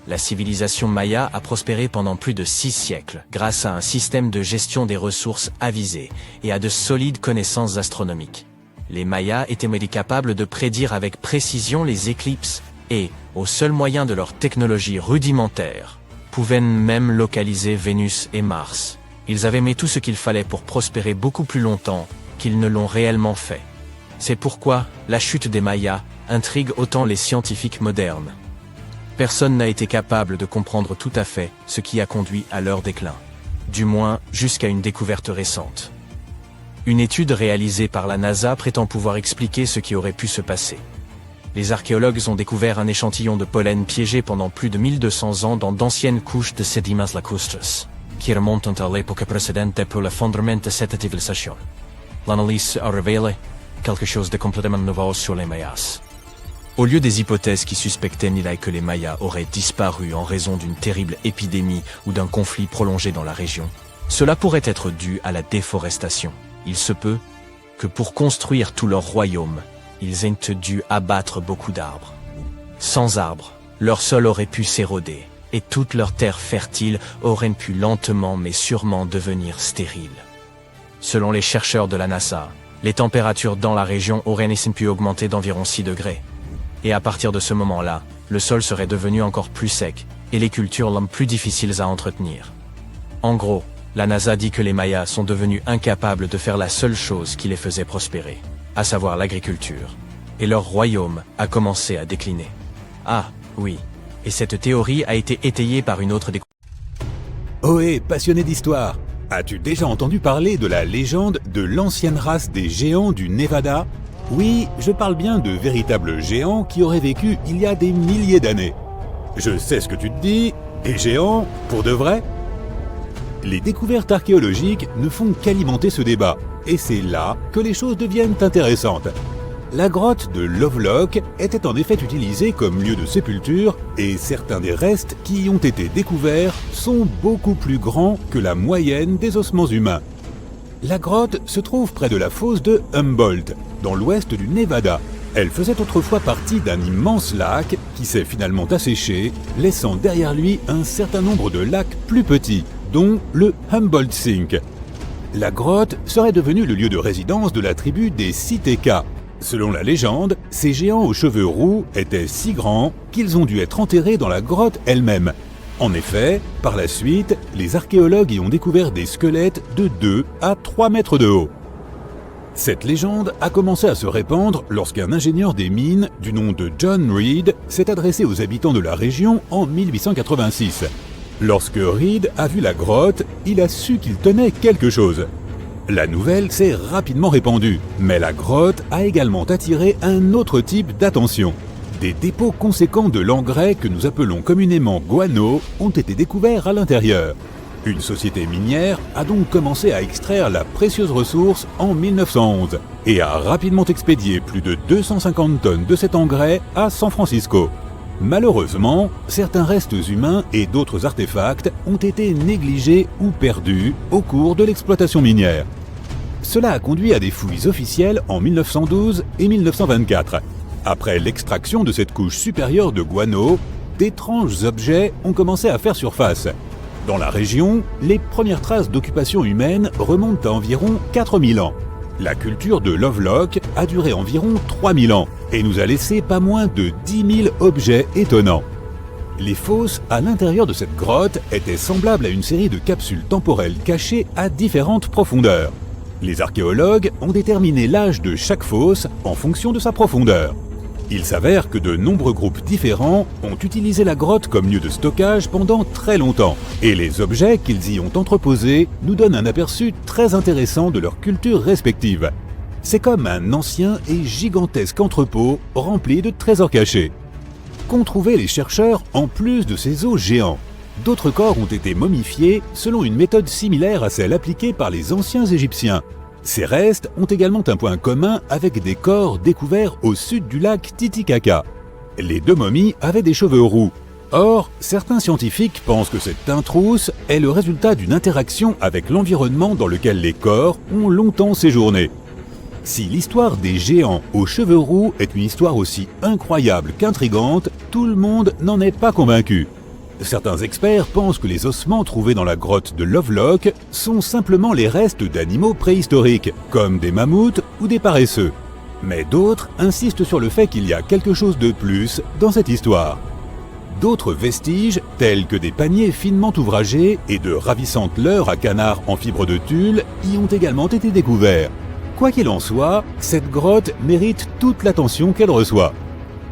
Speaker 1: La civilisation maya a prospéré pendant plus de 6 siècles grâce à un système de gestion des ressources avisé et à de solides connaissances astronomiques. Les Mayas étaient capables de prédire avec précision les éclipses et, au seul moyen de leur technologie rudimentaire, pouvaient même localiser Vénus et Mars. Ils avaient mis tout ce qu'il fallait pour prospérer beaucoup plus longtemps qu'ils ne l'ont réellement fait. C'est pourquoi la chute des Mayas intrigue autant les scientifiques modernes. Personne n'a été capable de comprendre tout à fait ce qui a conduit à leur déclin, du moins jusqu'à une découverte récente. Une étude réalisée par la NASA prétend pouvoir expliquer ce qui aurait pu se passer. Les archéologues ont découvert un échantillon de pollen piégé pendant plus de 1200 ans dans d'anciennes couches de sédiments lacustres, qui remontent à l'époque précédente pour le fondement de cette civilisation. L'analyse a révélé quelque chose de complètement nouveau sur les Mayas. Au lieu des hypothèses qui suspectaient que les Mayas auraient disparu en raison d'une terrible épidémie ou d'un conflit prolongé dans la région, cela pourrait être dû à la déforestation. Il se peut que pour construire tout leur royaume, ils aient dû abattre beaucoup d'arbres. Sans arbres, leur sol aurait pu s'éroder, et toute leur terre fertile aurait pu lentement mais sûrement devenir stérile. Selon les chercheurs de la NASA, les températures dans la région auraient pu augmenter d'environ 6 degrés. Et à partir de ce moment-là, le sol serait devenu encore plus sec, et les cultures plus difficiles à entretenir. En gros, la NASA dit que les Mayas sont devenus incapables de faire la seule chose qui les faisait prospérer, à savoir l'agriculture, et leur royaume a commencé à décliner. Ah, oui, et cette théorie a été étayée par une autre découverte.
Speaker 5: Ohé, passionné d'histoire, as-tu déjà entendu parler de la légende de l'ancienne race des géants du Nevada ? Oui, je parle bien de véritables géants qui auraient vécu il y a des milliers d'années. Je sais ce que tu te dis, des géants, pour de vrai ? Les découvertes archéologiques ne font qu'alimenter ce débat, et c'est là que les choses deviennent intéressantes. La grotte de Lovelock était en effet utilisée comme lieu de sépulture, et certains des restes qui y ont été découverts sont beaucoup plus grands que la moyenne des ossements humains. La grotte se trouve près de la fosse de Humboldt, dans l'ouest du Nevada. Elle faisait autrefois partie d'un immense lac qui s'est finalement asséché, laissant derrière lui un certain nombre de lacs plus petits, dont le Humboldt Sink. La grotte serait devenue le lieu de résidence de la tribu des Sitéka. Selon la légende, ces géants aux cheveux roux étaient si grands qu'ils ont dû être enterrés dans la grotte elle-même. En effet, par la suite, les archéologues y ont découvert des squelettes de 2 à 3 mètres de haut. Cette légende a commencé à se répandre lorsqu'un ingénieur des mines du nom de John Reed s'est adressé aux habitants de la région en 1886. Lorsque Reed a vu la grotte, il a su qu'il tenait quelque chose. La nouvelle s'est rapidement répandue, mais la grotte a également attiré un autre type d'attention. Des dépôts conséquents de l'engrais que nous appelons communément guano ont été découverts à l'intérieur. Une société minière a donc commencé à extraire la précieuse ressource en 1911 et a rapidement expédié plus de 250 tonnes de cet engrais à San Francisco. Malheureusement, certains restes humains et d'autres artefacts ont été négligés ou perdus au cours de l'exploitation minière. Cela a conduit à des fouilles officielles en 1912 et 1924. Après l'extraction de cette couche supérieure de guano, d'étranges objets ont commencé à faire surface. Dans la région, les premières traces d'occupation humaine remontent à environ 4000 ans. La culture de Lovelock a duré environ 3000 ans et nous a laissé pas moins de 10 000 objets étonnants. Les fosses à l'intérieur de cette grotte étaient semblables à une série de capsules temporelles cachées à différentes profondeurs. Les archéologues ont déterminé l'âge de chaque fosse en fonction de sa profondeur. Il s'avère que de nombreux groupes différents ont utilisé la grotte comme lieu de stockage pendant très longtemps, et les objets qu'ils y ont entreposés nous donnent un aperçu très intéressant de leur culture respective. C'est comme un ancien et gigantesque entrepôt rempli de trésors cachés. Qu'ont trouvé les chercheurs en plus de ces os géants? D'autres corps ont été momifiés selon une méthode similaire à celle appliquée par les anciens Égyptiens. Ces restes ont également un point commun avec des corps découverts au sud du lac Titicaca. Les deux momies avaient des cheveux roux. Or, certains scientifiques pensent que cette teinte rousse est le résultat d'une interaction avec l'environnement dans lequel les corps ont longtemps séjourné. Si l'histoire des géants aux cheveux roux est une histoire aussi incroyable qu'intrigante, tout le monde n'en est pas convaincu. Certains experts pensent que les ossements trouvés dans la grotte de Lovelock sont simplement les restes d'animaux préhistoriques, comme des mammouths ou des paresseux. Mais d'autres insistent sur le fait qu'il y a quelque chose de plus dans cette histoire. D'autres vestiges, tels que des paniers finement ouvragés et de ravissantes leurres à canards en fibre de tulle, y ont également été découverts. Quoi qu'il en soit, cette grotte mérite toute l'attention qu'elle reçoit.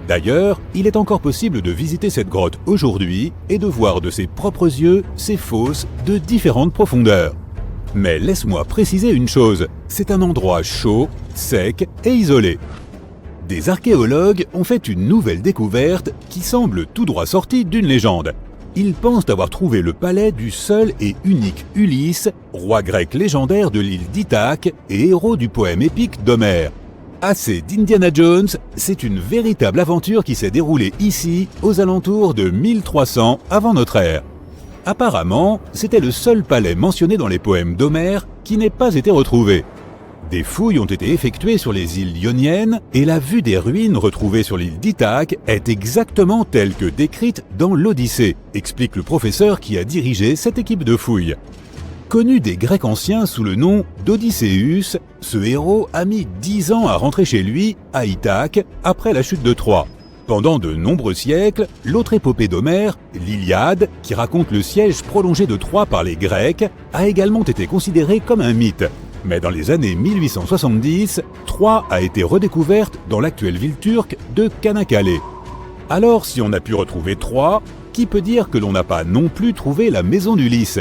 Speaker 5: D'ailleurs, il est encore possible de visiter cette grotte aujourd'hui et de voir de ses propres yeux ces fosses de différentes profondeurs. Mais laisse-moi préciser une chose, c'est un endroit chaud, sec et isolé. Des archéologues ont fait une nouvelle découverte qui semble tout droit sortie d'une légende. Ils pensent avoir trouvé le palais du seul et unique Ulysse, roi grec légendaire de l'île d'Ithaque et héros du poème épique d'Homère. Assez d'Indiana Jones, c'est une véritable aventure qui s'est déroulée ici aux alentours de 1300 avant notre ère. Apparemment, c'était le seul palais mentionné dans les poèmes d'Homère qui n'ait pas été retrouvé. Des fouilles ont été effectuées sur les îles Ioniennes et la vue des ruines retrouvées sur l'île d'Ithaque est exactement telle que décrite dans l'Odyssée, explique le professeur qui a dirigé cette équipe de fouilles. Connu des Grecs anciens sous le nom d'Odysseus, ce héros a mis 10 ans à rentrer chez lui, à Ithaque, après la chute de Troie. Pendant de nombreux siècles, l'autre épopée d'Homère, l'Iliade, qui raconte le siège prolongé de Troie par les Grecs, a également été considérée comme un mythe. Mais dans les années 1870, Troie a été redécouverte dans l'actuelle ville turque de Çanakkale. Alors si on a pu retrouver Troie, qui peut dire que l'on n'a pas non plus trouvé la maison d'Ulysse?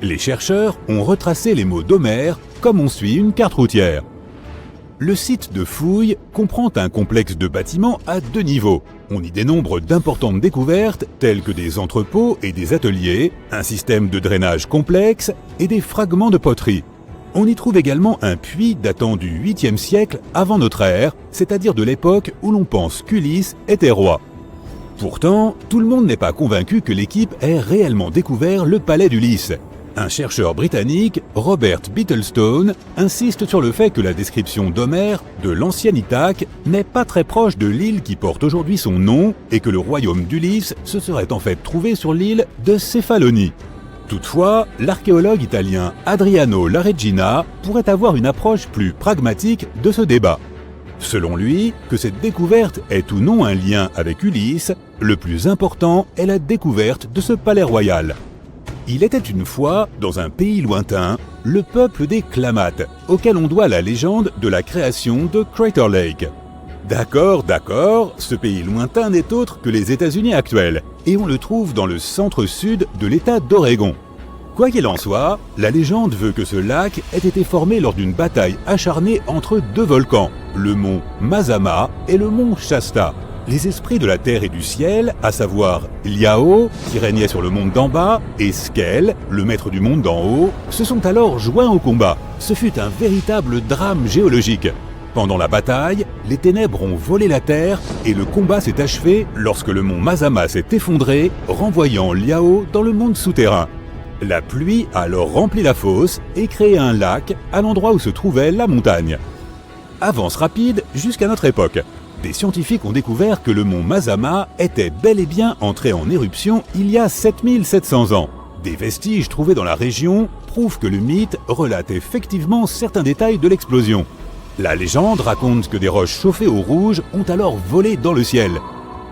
Speaker 5: Les chercheurs ont retracé les mots d'Homère comme on suit une carte routière. Le site de fouilles comprend un complexe de bâtiments à 2 niveaux. On y dénombre d'importantes découvertes telles que des entrepôts et des ateliers, un système de drainage complexe et des fragments de poterie. On y trouve également un puits datant du 8e siècle avant notre ère, c'est-à-dire de l'époque où l'on pense qu'Ulysse était roi. Pourtant, tout le monde n'est pas convaincu que l'équipe ait réellement découvert le palais d'Ulysse. Un chercheur britannique, Robert Bittlestone, insiste sur le fait que la description d'Homère de l'ancienne Ithaque n'est pas très proche de l'île qui porte aujourd'hui son nom et que le royaume d'Ulysse se serait en fait trouvé sur l'île de Céphalonie. Toutefois, l'archéologue italien Adriano Laregina pourrait avoir une approche plus pragmatique de ce débat. Selon lui, que cette découverte ait ou non un lien avec Ulysse, le plus important est la découverte de ce palais royal. Il était une fois, dans un pays lointain, le peuple des Klamath, auquel on doit la légende de la création de Crater Lake. D'accord, ce pays lointain n'est autre que les États-Unis actuels, et on le trouve dans le centre-sud de l'État d'Oregon. Quoi qu'il en soit, la légende veut que ce lac ait été formé lors d'une bataille acharnée entre deux volcans, le mont Mazama et le mont Shasta. Les esprits de la terre et du ciel, à savoir Liao, qui régnait sur le monde d'en bas, et Skel, le maître du monde d'en haut, se sont alors joints au combat. Ce fut un véritable drame géologique. Pendant la bataille, les ténèbres ont volé la terre et le combat s'est achevé lorsque le mont Mazama s'est effondré, renvoyant Liao dans le monde souterrain. La pluie a alors rempli la fosse et créé un lac à l'endroit où se trouvait la montagne. Avance rapide jusqu'à notre époque. Des scientifiques ont découvert que le mont Mazama était bel et bien entré en éruption il y a 7700 ans. Des vestiges trouvés dans la région prouvent que le mythe relate effectivement certains détails de l'explosion. La légende raconte que des roches chauffées au rouge ont alors volé dans le ciel.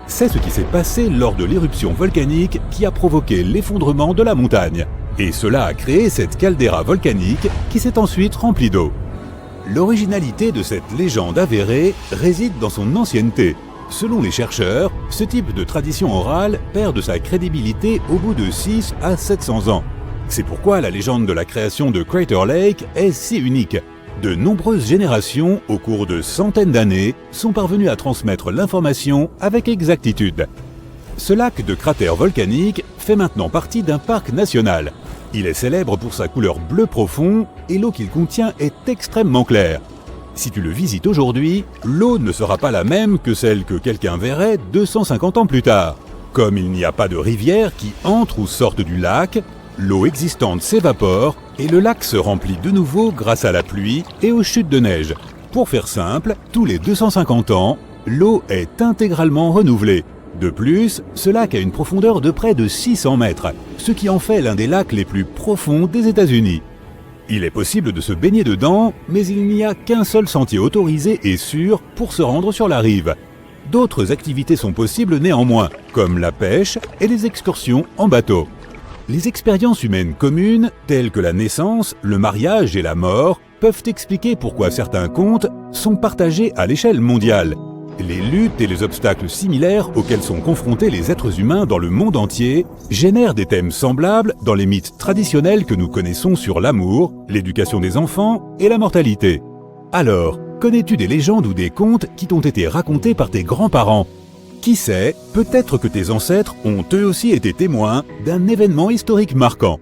Speaker 5: C'est ce qui s'est passé lors de l'éruption volcanique qui a provoqué l'effondrement de la montagne. Et cela a créé cette caldeira volcanique qui s'est ensuite remplie d'eau. L'originalité de cette légende avérée réside dans son ancienneté. Selon les chercheurs, ce type de tradition orale perd de sa crédibilité au bout de 6 à 700 ans. C'est pourquoi la légende de la création de Crater Lake est si unique. De nombreuses générations, au cours de centaines d'années, sont parvenues à transmettre l'information avec exactitude. Ce lac de cratère volcanique fait maintenant partie d'un parc national. Il est célèbre pour sa couleur bleu profond et l'eau qu'il contient est extrêmement claire. Si tu le visites aujourd'hui, l'eau ne sera pas la même que celle que quelqu'un verrait 250 ans plus tard. Comme il n'y a pas de rivière qui entre ou sorte du lac, l'eau existante s'évapore et le lac se remplit de nouveau grâce à la pluie et aux chutes de neige. Pour faire simple, tous les 250 ans, l'eau est intégralement renouvelée. De plus, ce lac a une profondeur de près de 600 mètres, ce qui en fait l'un des lacs les plus profonds des États-Unis. Il est possible de se baigner dedans, mais il n'y a qu'un seul sentier autorisé et sûr pour se rendre sur la rive. D'autres activités sont possibles néanmoins, comme la pêche et les excursions en bateau. Les expériences humaines communes, telles que la naissance, le mariage et la mort, peuvent expliquer pourquoi certains contes sont partagés à l'échelle mondiale. Les luttes et les obstacles similaires auxquels sont confrontés les êtres humains dans le monde entier génèrent des thèmes semblables dans les mythes traditionnels que nous connaissons sur l'amour, l'éducation des enfants et la mortalité. Alors, connais-tu des légendes ou des contes qui t'ont été racontés par tes grands-parents ? Qui sait, peut-être que tes ancêtres ont eux aussi été témoins d'un événement historique marquant.